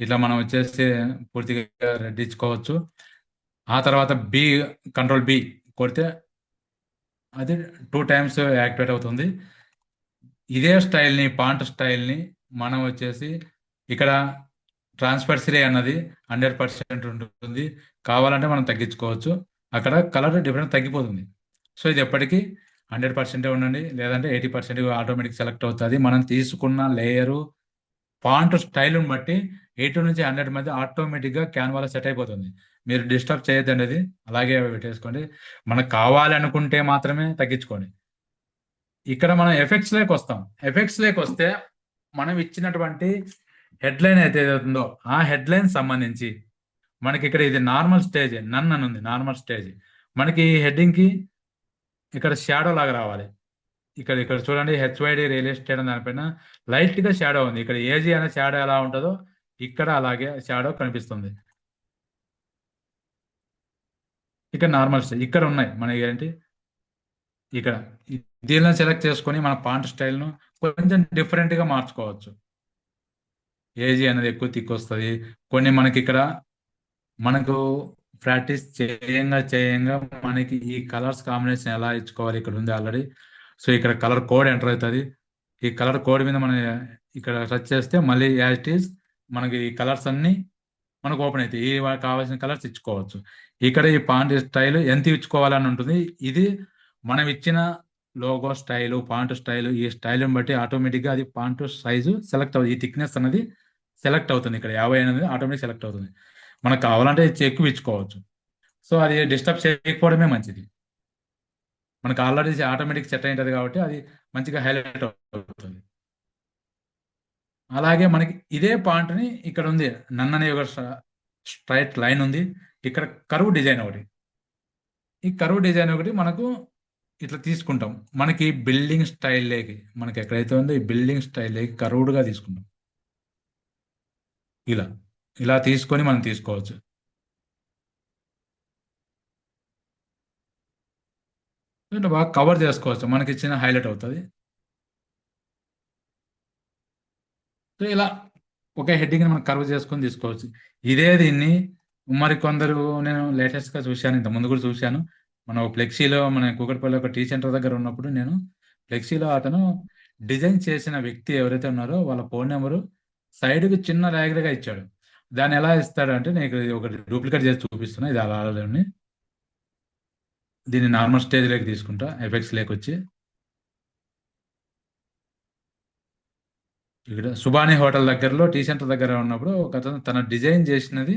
ఇట్లా మనం వచ్చేసి పూర్తిగా రెడ్ ఇచ్చుకోవచ్చు. ఆ తర్వాత కంట్రోల్ బి కొడితే అది 2 టైమ్స్ యాక్టివేట్ అవుతుంది. ఇదే స్టైల్ని, పాంట్ స్టైల్ని మనం వచ్చేసి ఇక్కడ ట్రాన్స్పర్సరీ అన్నది 100% ఉంటుంది. కావాలంటే మనం తగ్గించుకోవచ్చు, అక్కడ కలర్ డిఫరెంట్ తగ్గిపోతుంది. సో ఇది ఎప్పటికీ 100% ఉండండి, లేదంటే 80% ఆటోమేటిక్ సెలెక్ట్ అవుతుంది. మనం తీసుకున్న లేయరు ఫాంట్ స్టైల్ని బట్టి 80 నుంచి 100 మధ్య ఆటోమేటిక్గా క్యాన్వాలో సెట్ అయిపోతుంది. మీరు డిస్టర్బ్ చేయొద్దండి, అది అలాగే పెట్టేసుకోండి. మనకు కావాలి అనుకుంటే మాత్రమే తగ్గించుకోండి. ఇక్కడ మనం ఎఫెక్ట్స్లోకి వస్తాం. ఎఫెక్ట్స్లోకి వస్తే మనం ఇచ్చినటువంటి హెడ్లైన్ అయితే ఏదవుతుందో ఆ హెడ్లైన్ సంబంధించి మనకి ఇక్కడ ఇది నార్మల్ స్టేజ్, నన్ అని ఉంది, నార్మల్ స్టేజ్. మనకి హెడ్డింగ్ కి ఇక్కడ షాడో లాగా రావాలి. ఇక్కడ ఇక్కడ చూడండి, హెచ్వైడి రియల్ ఎస్టేట్ అని దానిపైన లైట్ గా షాడో ఉంది. ఇక్కడ ఏజీ అనే షాడో ఎలా ఉంటుందో ఇక్కడ అలాగే షాడో కనిపిస్తుంది. ఇక్కడ నార్మల్ స్టేజ్ ఇక్కడ ఉన్నాయి మనకి ఏంటి, ఇక్కడ దీనిలో సెలెక్ట్ చేసుకొని మన పాంట్ స్టైల్ను కొంచెం డిఫరెంట్ గా మార్చుకోవచ్చు. ఏజీ అనేది ఎక్కువ థిక్ వస్తుంది. కొన్ని మనకి ఇక్కడ మనకు ప్రాక్టీస్ చేయంగా చేయంగా మనకి ఈ కలర్స్ కాంబినేషన్ ఎలా ఇచ్చుకోవాలి ఇక్కడ ఉంది ఆల్రెడీ. సో ఇక్కడ కలర్ కోడ్ ఎంటర్ అవుతుంది. ఈ కలర్ కోడ్ మీద మనం ఇక్కడ సెర్చ్ చేస్తే మళ్ళీ యాజ్ ఇట్ ఈస్ మనకి ఈ కలర్స్ అన్ని మనకు ఓపెన్ అవుతాయి. ఈ కావాల్సిన కలర్స్ ఇచ్చుకోవచ్చు. ఇక్కడ ఈ పాంట్ స్టైల్ ఎంత ఇచ్చుకోవాలని ఉంటుంది. ఇది మనం ఇచ్చిన లోగో స్టైలు, పాంట్ స్టైలు, ఈ స్టైల్ని బట్టి ఆటోమేటిక్గా అది పాంట్ సైజు సెలెక్ట్ అవుతుంది. ఈ థిక్నెస్ అనేది సెలెక్ట్ అవుతుంది. ఇక్కడ 50 అనేది ఆటోమేటిక్ సెలెక్ట్ అవుతుంది. మనకు కావాలంటే ఎక్కువ ఇచ్చుకోవచ్చు. సో అది డిస్టర్బ్ చేయకపోవడమే మంచిది. మనకు ఆల్రెడీ ఆటోమేటిక్ సెట్ అయింటది కాబట్టి అది మంచిగా హైలైట్ అవుతుంది. అలాగే మనకి ఇదే పాయింట్ని ఇక్కడ ఉంది, నన్ను అనే ఒక స్ట్రైట్ లైన్ ఉంది. ఇక్కడ కరువు డిజైన్ ఒకటి, ఈ కరువు డిజైన్ ఒకటి మనకు ఇట్లా తీసుకుంటాం. మనకి బిల్డింగ్ స్టైల్ లేకి మనకి ఎక్కడైతే ఉందో ఈ బిల్డింగ్ స్టైల్ లేకి కరువుడుగా తీసుకుంటాం. ఇలా ఇలా తీసుకొని మనం తీసుకోవచ్చు. అంటే బాగా కవర్ చేసుకోవచ్చు, మనకి ఇచ్చిన హైలైట్ అవుతుంది. సో ఇలా ఒకే హెడ్డింగ్ మనం కర్వ్ చేసుకొని తీసుకోవచ్చు. ఇదే దీన్ని మరి కొందరు, నేను లేటెస్ట్గా చూశాను, ఇంత ముందు కూడా చూశాను. మన ఫ్లెక్సీలో మన కూకట్పల్లి ఒక టీ సెంటర్ దగ్గర ఉన్నప్పుడు నేను ఫ్లెక్సీలో అతను డిజైన్ చేసిన వ్యక్తి ఎవరైతే ఉన్నారో వాళ్ళ ఫోన్ నెంబరు సైడ్కి చిన్న ర్యాగ్గా ఇచ్చాడు. దాన్ని ఎలా ఇస్తాడు అంటే, నేను ఒక డూప్లికేట్ చేసి చూపిస్తున్నా. ఇది అలా దీన్ని నార్మల్ స్టేజ్లోకి తీసుకుంటా, ఎఫెక్ట్స్ లేకొచ్చి ఇక్కడ సుబానీ హోటల్ దగ్గరలో టీ సెంటర్ దగ్గర ఉన్నప్పుడు ఒక అతను తన డిజైన్ చేసినది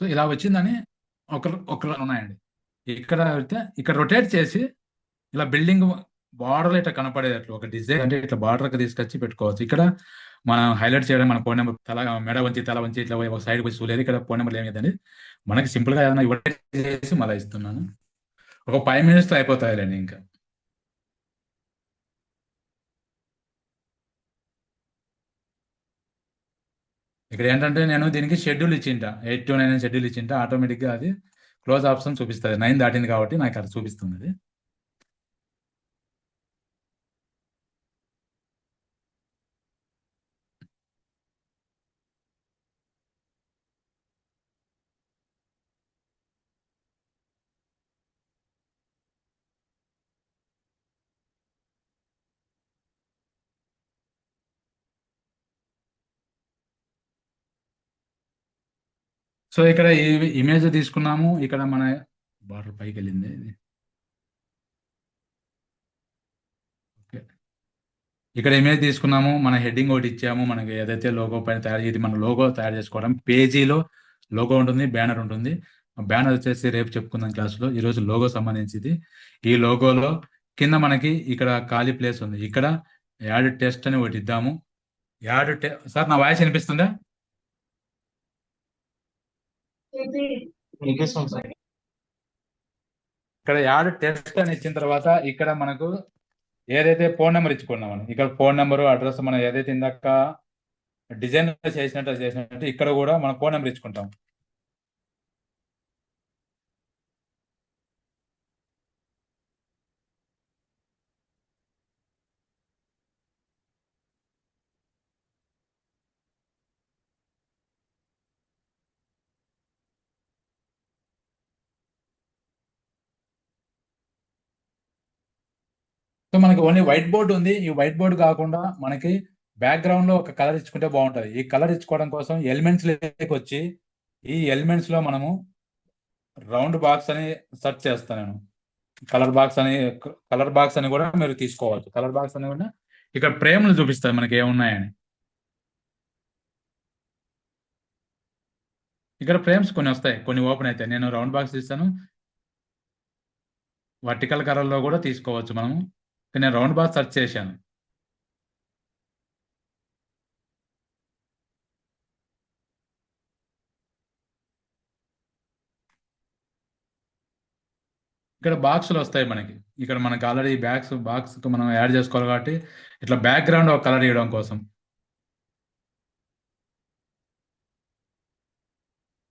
సో ఇలా వచ్చిందని ఒకరు ఉన్నాయండి. ఇక్కడ అయితే ఇక్కడ రొటేట్ చేసి ఇలా బిల్డింగ్ బార్డర్ ఇట్లా కనపడేటట్లు ఒక డిజైన్ అంటే ఇట్లా బార్డర్కి తీసుకొచ్చి పెట్టుకోవచ్చు. ఇక్కడ మనం హైలైట్ చేయడం మన ఫోన్ నెంబర్ తల మెడ వంచి తల వంచి ఇట్లా ఒక సైడ్ వచ్చి చూడలేదు. ఇక్కడ ఫోన్ నెంబర్ ఏమి లేదండి. మనకి సింపుల్గా ఏదైనా ఇవ్వడం చేసి మళ్ళీ ఇస్తున్నాను. ఒక 5 minutes అయిపోతాయిలేండి. ఇంకా ఇక్కడ ఏంటంటే నేను దీనికి షెడ్యూల్ ఇచ్చింట, 8 to 9 షెడ్యూల్ ఇచ్చింట. ఆటోమేటిక్గా అది క్లోజ్ ఆప్షన్ చూపిస్తుంది. 9 దాటింది కాబట్టి నాకు అది చూపిస్తుంది అది. సో ఇక్కడ ఈ ఇమేజ్ తీసుకున్నాము. ఇక్కడ మన బార్డర్ పైకి వెళ్ళింది ఇది. ఓకే. ఇక్కడ ఇమేజ్ తీసుకున్నాము, మన హెడ్డింగ్ ఒకటి ఇచ్చాము. మనకి ఏదైతే లోగో పైన తయారు చేసి మన లోగో తయారు చేసుకోవడం, పేజీలో లోగో ఉంటుంది, బ్యానర్ ఉంటుంది. బ్యానర్ వచ్చేసి రేపు చెప్పుకుందాం క్లాసులో. ఈరోజు లోగో సంబంధించింది. ఈ లోగోలో కింద మనకి ఇక్కడ ఖాళీ ప్లేస్ ఉంది. ఇక్కడ యాడ్ టెస్ట్ అని ఒకటి ఇద్దాము. సార్ నా వాయిస్ వినిపిస్తుందా? వినిపిస్తుంది సార్. ఇక్కడ యాడ్ టెస్ట్ అని ఇచ్చిన తర్వాత ఇక్కడ మనకు ఏదైతే ఫోన్ నెంబర్ ఇచ్చుకున్నాం, ఇక్కడ ఫోన్ నెంబరు అడ్రస్ మనం ఏదైతే ఇందాక డిజైన్ చేసినట్టు ఇక్కడ కూడా మన ఫోన్ నెంబర్ ఇచ్చుకుంటాం. మనకి ఓన్లీ వైట్ బోర్డ్ ఉంది. ఈ వైట్ బోర్డ్ కాకుండా మనకి బ్యాక్గ్రౌండ్ లో ఒక కలర్ ఇచ్చుకుంటే బాగుంటది. ఈ కలర్ ఇచ్చుకోవడం కోసం ఎలిమెంట్స్ లోకి వచ్చి ఈ ఎలిమెంట్స్ లో మనము రౌండ్ బాక్స్ అని సెర్చ్ చేస్తాను నేను. కలర్ బాక్స్ అని కలర్ బాక్స్ అని కూడా మీరు తీసుకోవచ్చు. కలర్ బాక్స్ అని కూడా ఇక్కడ ఫ్రేమ్లు చూపిస్తాయి మనకి ఏమున్నాయని. ఇక్కడ ఫ్రేమ్స్ కొన్ని వస్తాయి, కొన్ని ఓపెన్ అవుతాయి. నేను రౌండ్ బాక్స్ తీస్తాను. వర్టికల్ కలర్ లో కూడా తీసుకోవచ్చు మనము. కానీ నేను రౌండ్ బాక్స్ సెర్చ్ చేశాను. ఇక్కడ బాక్సులు వస్తాయి మనకి. ఇక్కడ మనకి ఆల్రెడీ బాక్స్ మనం యాడ్ చేసుకోవాలి కాబట్టి ఇట్లా బ్యాక్గ్రౌండ్ ఒక కలర్ ఇవ్వడం కోసం.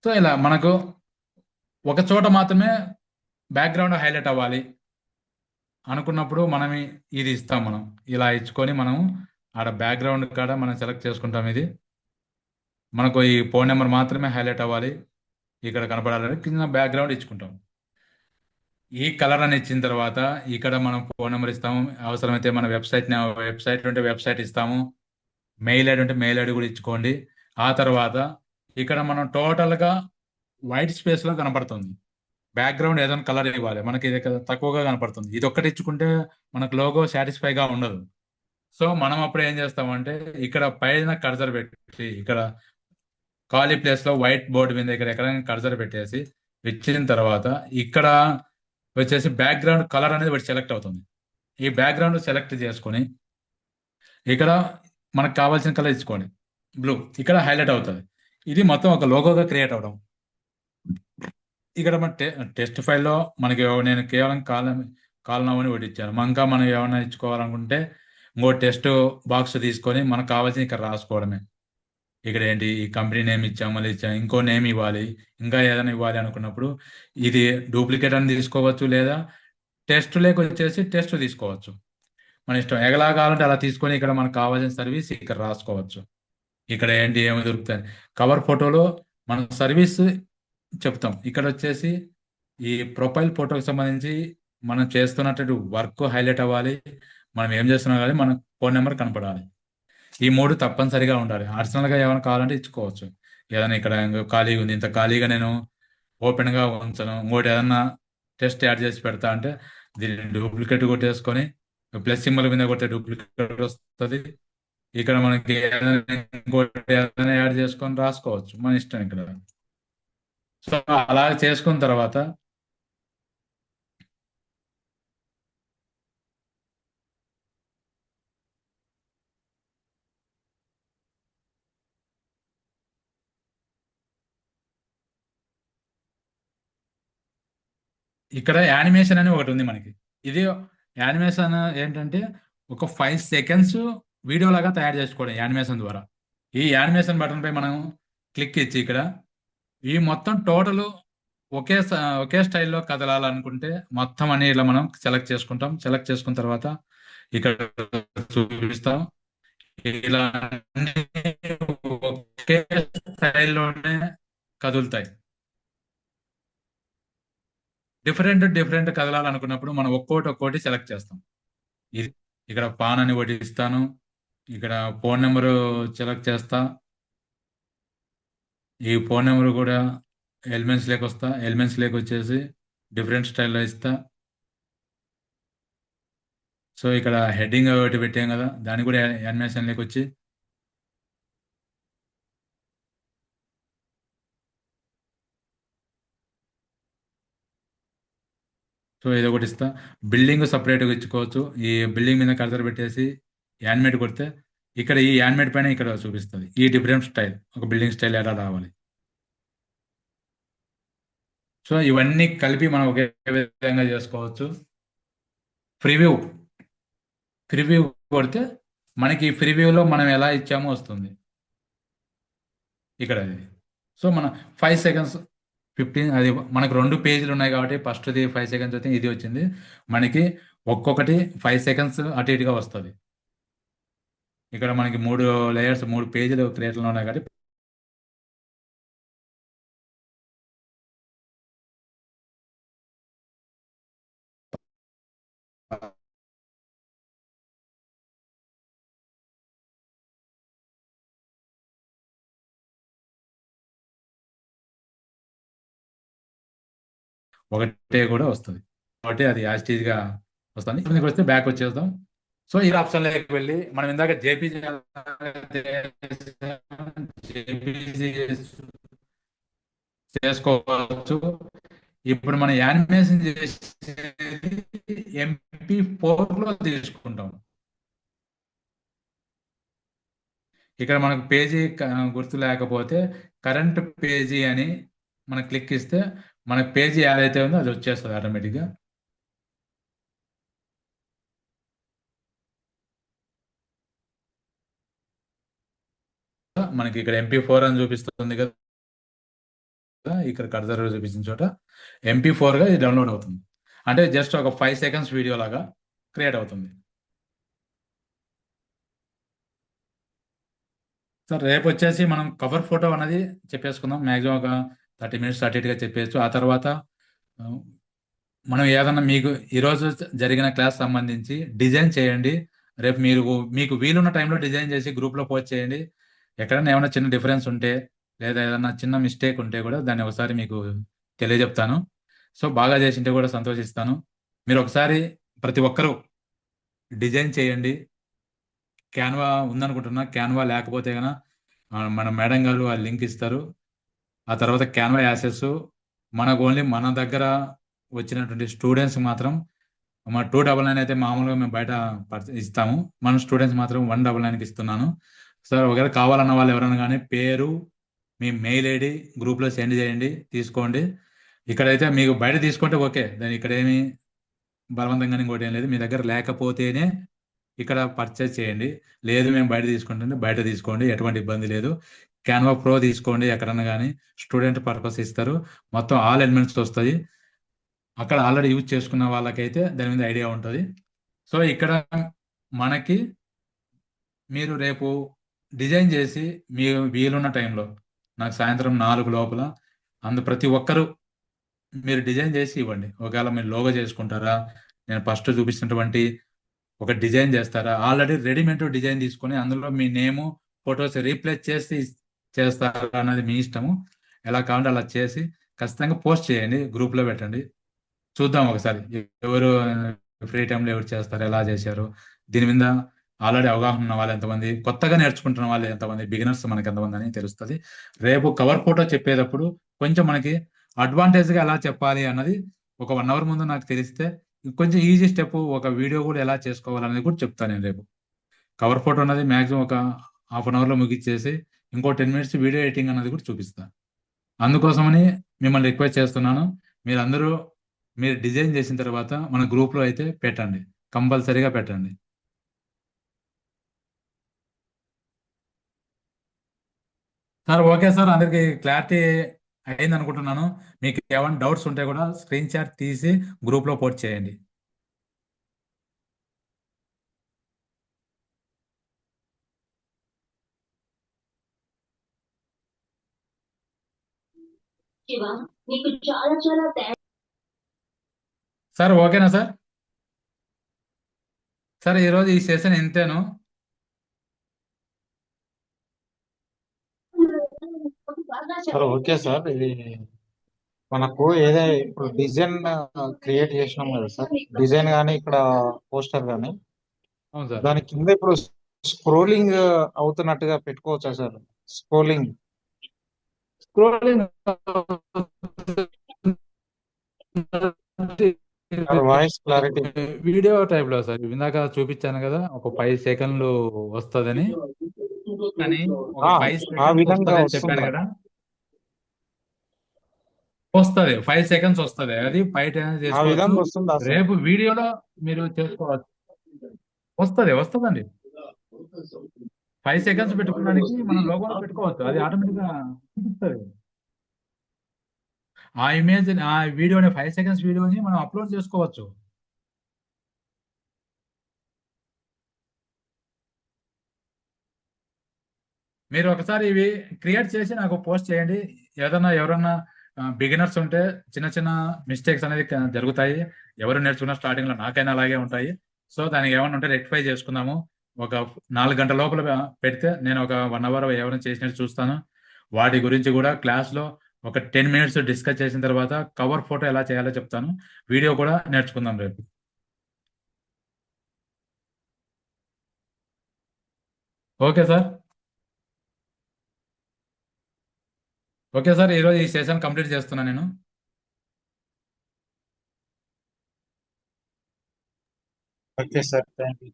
సో ఇలా మనకు ఒక చోట మాత్రమే బ్యాక్గ్రౌండ్ హైలైట్ అవ్వాలి అనుకున్నప్పుడు మనం ఇది ఇస్తాం. మనం ఇలా ఇచ్చుకొని మనం ఆడ బ్యాక్గ్రౌండ్ కాడ మనం సెలెక్ట్ చేసుకుంటాం. ఇది మనకు ఈ ఫోన్ నెంబర్ మాత్రమే హైలైట్ అవ్వాలి, ఇక్కడ కనపడాలని కింద బ్యాక్గ్రౌండ్ ఇచ్చుకుంటాం. ఈ కలర్ అని ఇచ్చిన తర్వాత ఇక్కడ మనం ఫోన్ నెంబర్ ఇస్తాము. అవసరమైతే మన వెబ్సైట్ ఉంటే వెబ్సైట్ ఇస్తాము. మెయిల్ ఐడి ఉంటే మెయిల్ ఐడి కూడా ఇచ్చుకోండి. ఆ తర్వాత ఇక్కడ మనం టోటల్గా వైట్ స్పేస్లో కనపడుతుంది. బ్యాక్గ్రౌండ్ ఏదైనా కలర్ ఇవ్వాలి, మనకి ఇది తక్కువగా కనపడుతుంది. ఇది ఒక్కటి ఇచ్చుకుంటే మనకు లోగో సాటిస్ఫైగా ఉండదు. సో మనం అప్పుడు ఏం చేస్తామంటే ఇక్కడ పైన కర్సర్ పెట్టి ఇక్కడ ఖాళీ ప్లేస్ లో వైట్ బోర్డు మీద ఇక్కడ ఎక్కడైనా కర్సర్ పెట్టేసి ఇచ్చిన తర్వాత ఇక్కడ వచ్చేసి బ్యాక్గ్రౌండ్ కలర్ అనేది ఒకటి సెలెక్ట్ అవుతుంది. ఈ బ్యాక్గ్రౌండ్ సెలెక్ట్ చేసుకొని ఇక్కడ మనకు కావాల్సిన కలర్ ఇచ్చుకోండి. బ్లూ ఇక్కడ హైలైట్ అవుతుంది. ఇది మొత్తం ఒక లోగోగా క్రియేట్ అవడం. ఇక్కడ మన టెస్ట్ ఫైల్లో మనకి నేను కేవలం కాలం అని ఒకటి ఇచ్చాను. ఇంకా మనం ఏమైనా ఇచ్చుకోవాలనుకుంటే ఇంకో టెస్ట్ బాక్స్ తీసుకొని మనకు కావాల్సిన ఇక్కడ రాసుకోవడమే. ఇక్కడ ఏంటి ఈ కంపెనీ నేమ్ ఇచ్చాము, మళ్ళీ ఇచ్చాము, ఇంకో నేమ్ ఇవ్వాలి, ఇంకా ఏదైనా ఇవ్వాలి అనుకున్నప్పుడు ఇది డూప్లికేట్ అని తీసుకోవచ్చు, లేదా టెస్ట్ లేక వచ్చేసి టెస్ట్ తీసుకోవచ్చు. మన ఇష్టం ఎలా కావాలంటే అలా తీసుకొని ఇక్కడ మనకు కావాల్సిన సర్వీస్ ఇక్కడ రాసుకోవచ్చు. ఇక్కడ ఏంటి ఏమి దొరుకుతాయి కవర్ ఫోటోలో మన సర్వీస్ చెప్తాం. ఇక్కడ వచ్చేసి ఈ ప్రొఫైల్ ఫోటోకి సంబంధించి మనం చేస్తున్నట్టు వర్క్ హైలైట్ అవ్వాలి, మనం ఏం చేస్తున్నాం కానీ మన ఫోన్ నెంబర్ కనపడాలి. ఈ మూడు తప్పనిసరిగా ఉండాలి. అడిషనల్గా ఏమైనా కావాలంటే ఇచ్చుకోవచ్చు. ఏదైనా ఇక్కడ ఖాళీగా ఉంది, ఇంత ఖాళీగా నేను ఓపెన్గా ఉంచను, ఇంకోటి ఏదన్నా టెస్ట్ యాడ్ చేసి పెడతా అంటే దీన్ని డూప్లికేట్ కొట్టేసుకొని ప్లస్ సింబల్ మీద కొట్టే డూప్లికేట్ వస్తుంది. ఇక్కడ మనకి ఇంకోటి ఏదైనా యాడ్ చేసుకొని రాసుకోవచ్చు, మన ఇష్టం ఇక్కడ. సో అలా చేసుకున్న తర్వాత ఇక్కడ యానిమేషన్ అని ఒకటి ఉంది మనకి. ఇది యానిమేషన్ ఏంటంటే ఒక 5 సెకండ్స్ వీడియో లాగా తయారు చేసుకోవడం యానిమేషన్ ద్వారా. ఈ యానిమేషన్ బటన్ పై మనం క్లిక్ ఇచ్చి ఇక్కడ ఈ మొత్తం టోటల్ ఒకే స్టైల్లో కదలాలనుకుంటే మొత్తం అని ఇలా మనం సెలెక్ట్ చేసుకుంటాం. సెలెక్ట్ చేసుకున్న తర్వాత ఇక్కడ చూపిస్తాం. ఇలా అన్ని ఒకే స్టైల్లోనే కదులుతాయి. డిఫరెంట్ కదలాలనుకున్నప్పుడు మనం ఒక్కోటి సెలెక్ట్ చేస్తాం. ఇది ఇక్కడ పాన్ అని ఒకటి ఇస్తాను. ఇక్కడ ఫోన్ నెంబరు సెలెక్ట్ చేస్తా. ఈ ఫోన్ నెంబర్ కూడా ఎలిమెంట్స్ లేక వచ్చేసి డిఫరెంట్ స్టైల్లో ఇస్తా. సో ఇక్కడ హెడ్డింగ్ ఒకటి పెట్టాం కదా, దాన్ని కూడా యానిమేషన్ లేక వచ్చి సో ఇది ఒకటి ఇస్తా. బిల్డింగ్ సపరేట్గా ఇచ్చుకోవచ్చు. ఈ బిల్డింగ్ మీద కర్సర్ పెట్టేసి యానిమేట్ కొడితే ఇక్కడ ఈ యానిమేట్ పైన ఇక్కడ చూపిస్తుంది ఈ డిఫరెంట్ స్టైల్, ఒక బిల్డింగ్ స్టైల్ ఎలా రావాలి. సో ఇవన్నీ కలిపి మనం ఒకే విధంగా చేసుకోవచ్చు. ప్రివ్యూ ప్రివ్యూ కొడితే మనకి ప్రివ్యూలో మనం ఎలా ఇచ్చామో వస్తుంది ఇక్కడ ఇది. సో మన 5 సెకండ్స్ 15 అది మనకు 2 పేజీలు ఉన్నాయి కాబట్టి ఫస్ట్ది 5 సెకండ్స్ అయితే ఇది వచ్చింది. మనకి ఒక్కొక్కటి 5 సెకండ్స్ అటు ఇటుగా వస్తుంది. ఇక్కడ మనకి 3 లేయర్స్ 3 పేజీలు క్రియేట్లో ఉన్నాయి కాబట్టి ఒకటే కూడా వస్తుంది. కాబట్టి అది యాజ్ గా వస్తుంది. కిందకి వస్తే బ్యాక్ వచ్చేద్దాం. సో ఈ ఆప్షన్ లోకి వెళ్ళి మనం ఇందాక జేపీజీ చేసుకోవచ్చు. ఇప్పుడు మనం యానిమేషన్ చేసేది MP4 లో తీసుకుంటాం. ఇక్కడ మనకు పేజీ గుర్తు లేకపోతే కరెంట్ పేజీ అని మనం క్లిక్ ఇస్తే మనకు పేజీ ఏదైతే ఉందో అది వచ్చేస్తుంది ఆటోమేటిక్గా. మనకి ఇక్కడ MP4 అని చూపిస్తుంది కదా, ఇక్కడ కర్సర్ చూపించిన చోట MP4 గా ఇది డౌన్లోడ్ అవుతుంది. అంటే జస్ట్ ఒక 5 seconds వీడియో లాగా క్రియేట్ అవుతుంది. సార్ రేపు వచ్చేసి మనం కవర్ ఫోటో అనేది చెప్పేసుకుందాం. మ్యాక్సిమం ఒక 30 minutes అటు ఇటుగా చెప్పేయచ్చు. ఆ తర్వాత ఆ, మనం ఏదన్నా మీకు ఈరోజు జరిగిన క్లాస్ సంబంధించి డిజైన్ చేయండి. రేపు మీకు వీలున్న టైంలో డిజైన్ చేసి గ్రూప్లో పోస్ట్ చేయండి. ఎక్కడైనా ఏమైనా చిన్న డిఫరెన్స్ ఉంటే లేదా ఏదైనా చిన్న మిస్టేక్ ఉంటే కూడా దాన్ని ఒకసారి మీకు తెలియజెప్తాను. సో బాగా చేసింటే కూడా సంతోషిస్తాను. మీరు ఒకసారి ప్రతి ఒక్కరూ డిజైన్ చేయండి. క్యాన్వా ఉందనుకుంటున్నా. క్యాన్వా లేకపోతే కనుక మన మేడం గారు ఆ లింక్ ఇస్తారు. ఆ తర్వాత క్యాన్వా యాసెస్ మనకు ఓన్లీ మన దగ్గర వచ్చినటువంటి స్టూడెంట్స్ మాత్రం 299 అయితే మామూలుగా మేము బయట ఇస్తాము. మన స్టూడెంట్స్ మాత్రం 199కి ఇస్తున్నాను. సార్ ఒకవేళ కావాలన్న వాళ్ళు ఎవరైనా కానీ పేరు, మీ మెయిల్ ఐడి గ్రూప్లో సెండ్ చేయండి, తీసుకోండి. ఇక్కడైతే మీకు బయట తీసుకుంటే ఓకే, దాని ఇక్కడ ఏమి బలవంతంగా ఇంకోటి ఏం లేదు. మీ దగ్గర లేకపోతేనే ఇక్కడ పర్చేజ్ చేయండి. లేదు మేము బయట తీసుకుంటుంటే బయట తీసుకోండి, ఎటువంటి ఇబ్బంది లేదు. క్యాన్వా ప్రో తీసుకోండి, ఎక్కడన్నా కానీ స్టూడెంట్ పర్పస్ ఇస్తారు. మొత్తం ఆల్ ఎలిమెంట్స్ వస్తాయి. అక్కడ ఆల్రెడీ యూజ్ చేసుకున్న వాళ్ళకైతే దాని మీద ఐడియా ఉంటుంది. సో ఇక్కడ మనకి మీరు రేపు డిజైన్ చేసి మీ వీలున్న టైంలో నాకు సాయంత్రం 4 లోపల ప్రతి ఒక్కరూ మీరు డిజైన్ చేసి ఇవ్వండి. ఒకవేళ మీరు లోగో చేసుకుంటారా, నేను ఫస్ట్ చూపిస్తున్నటువంటి ఒక డిజైన్ చేస్తారా, ఆల్రెడీ రెడీమేడ్ డిజైన్ తీసుకొని అందులో మీ నేము, ఫొటోస్ రీప్లేస్ చేసి చేస్తారా అన్నది మీ ఇష్టము. ఎలా కావాలంటే అలా చేసి ఖచ్చితంగా పోస్ట్ చేయండి, గ్రూప్లో పెట్టండి. చూద్దాం ఒకసారి ఎవరు ఫ్రీ టైంలో ఎవరు చేస్తారు, ఎలా చేశారు. దీని మీద ఆల్రెడీ అవగాహన ఉన్న వాళ్ళు ఎంతమంది, కొత్తగా నేర్చుకుంటున్న వాళ్ళు ఎంతమంది, బిగినర్స్ మనకి ఎంతమంది అని తెలుస్తుంది. రేపు కవర్ ఫోటో చెప్పేటప్పుడు కొంచెం మనకి అడ్వాంటేజ్గా ఎలా చెప్పాలి అన్నది ఒక 1 hour ముందు నాకు తెలిస్తే కొంచెం ఈజీ స్టెప్, ఒక వీడియో కూడా ఎలా చేసుకోవాలనేది కూడా చెప్తాను నేను రేపు. కవర్ ఫోటో అనేది మాక్సిమం ఒక 1/2 hour లో ముగిచ్చేసి ఇంకో 10 minutes వీడియో ఎడిటింగ్ అన్నది కూడా చూపిస్తాను. అందుకోసమని మిమ్మల్ని రిక్వెస్ట్ చేస్తున్నాను. మీరందరూ మీరు డిజైన్ చేసిన తర్వాత మన గ్రూప్లో అయితే పెట్టండి, కంపల్సరీగా పెట్టండి. సార్ ఓకే సార్, అందరికి క్లారిటీ అయింది అనుకుంటున్నాను. మీకు ఏమైనా డౌట్స్ ఉంటే కూడా స్క్రీన్ షాట్ తీసి గ్రూప్లో పోస్ట్ చేయండి. శివ, నీకు చాలా చాలా సార్ ఓకేనా సార్? సార్ ఈరోజు ఈ సెషన్ ఇంతేను. సార్ ఓకే సార్, ఇది మనకు ఇప్పుడు డిజైన్ క్రియేట్ చేసినాం కదా సార్, డిజైన్ కానీ ఇక్కడ పోస్టర్ కానీ అవును సార్. దాని కింద ఇప్పుడు స్క్రోలింగ్ అవుతున్నట్టుగా పెట్టుకోవచ్చా sir? Scrolling scrolling voice clarity video type లో సార్ ఇందాక చూపించాను కదా, ఒక 5 seconds వస్తుందని. కానీ ఒక 5 ఆ seconds విధంగా వస్తుందని చెప్పాను వస్తుందా? కదా, వస్తుంది 5 seconds వస్తుంది. అది బయట ఆ చేసుకోవచ్చు. విధంగా వస్తుందా సార్? రేపు వీడియోలో మీరు చేసుకోవచ్చు. వస్తుందండి. 5 seconds పెట్టుకోవడానికి మనం లోగోలో పెట్టుకోవచ్చు, అది ఆటోమేటిక్ గా చూపిస్తుంది. ఆ ఇమేజ్, ఆ వీడియోని 5 seconds వీడియోని మనం అప్లోడ్ చేసుకోవచ్చు. మీరు ఒకసారి ఇవి క్రియేట్ చేసి నాకు పోస్ట్ చేయండి. ఎవరన్నా బిగినర్స్ ఉంటే చిన్న చిన్న మిస్టేక్స్ అనేది జరుగుతాయి. ఎవరు నేర్చుకున్న స్టార్టింగ్ లో నాకైనా అలాగే ఉంటాయి. సో దానికి ఏమైనా ఉంటే రెక్టిఫై చేసుకుందాము. ఒక 4 గంటల లోపల పెడితే నేను ఒక 1 hour ఎవరైనా చేసినట్టు చూస్తాను. వాటి గురించి కూడా క్లాస్ లో ఒక 10 మినిట్స్ డిస్కస్ చేసిన తర్వాత కవర్ ఫోటో ఎలా చేయాలో చెప్తాను. వీడియో కూడా నేర్చుకుందాం రేపు. Okay sir. ఓకే సార్, ఈరోజు ఈ సెషన్ కంప్లీట్ చేస్తున్నా నేను. Okay sir, thank you.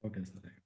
Okay sir.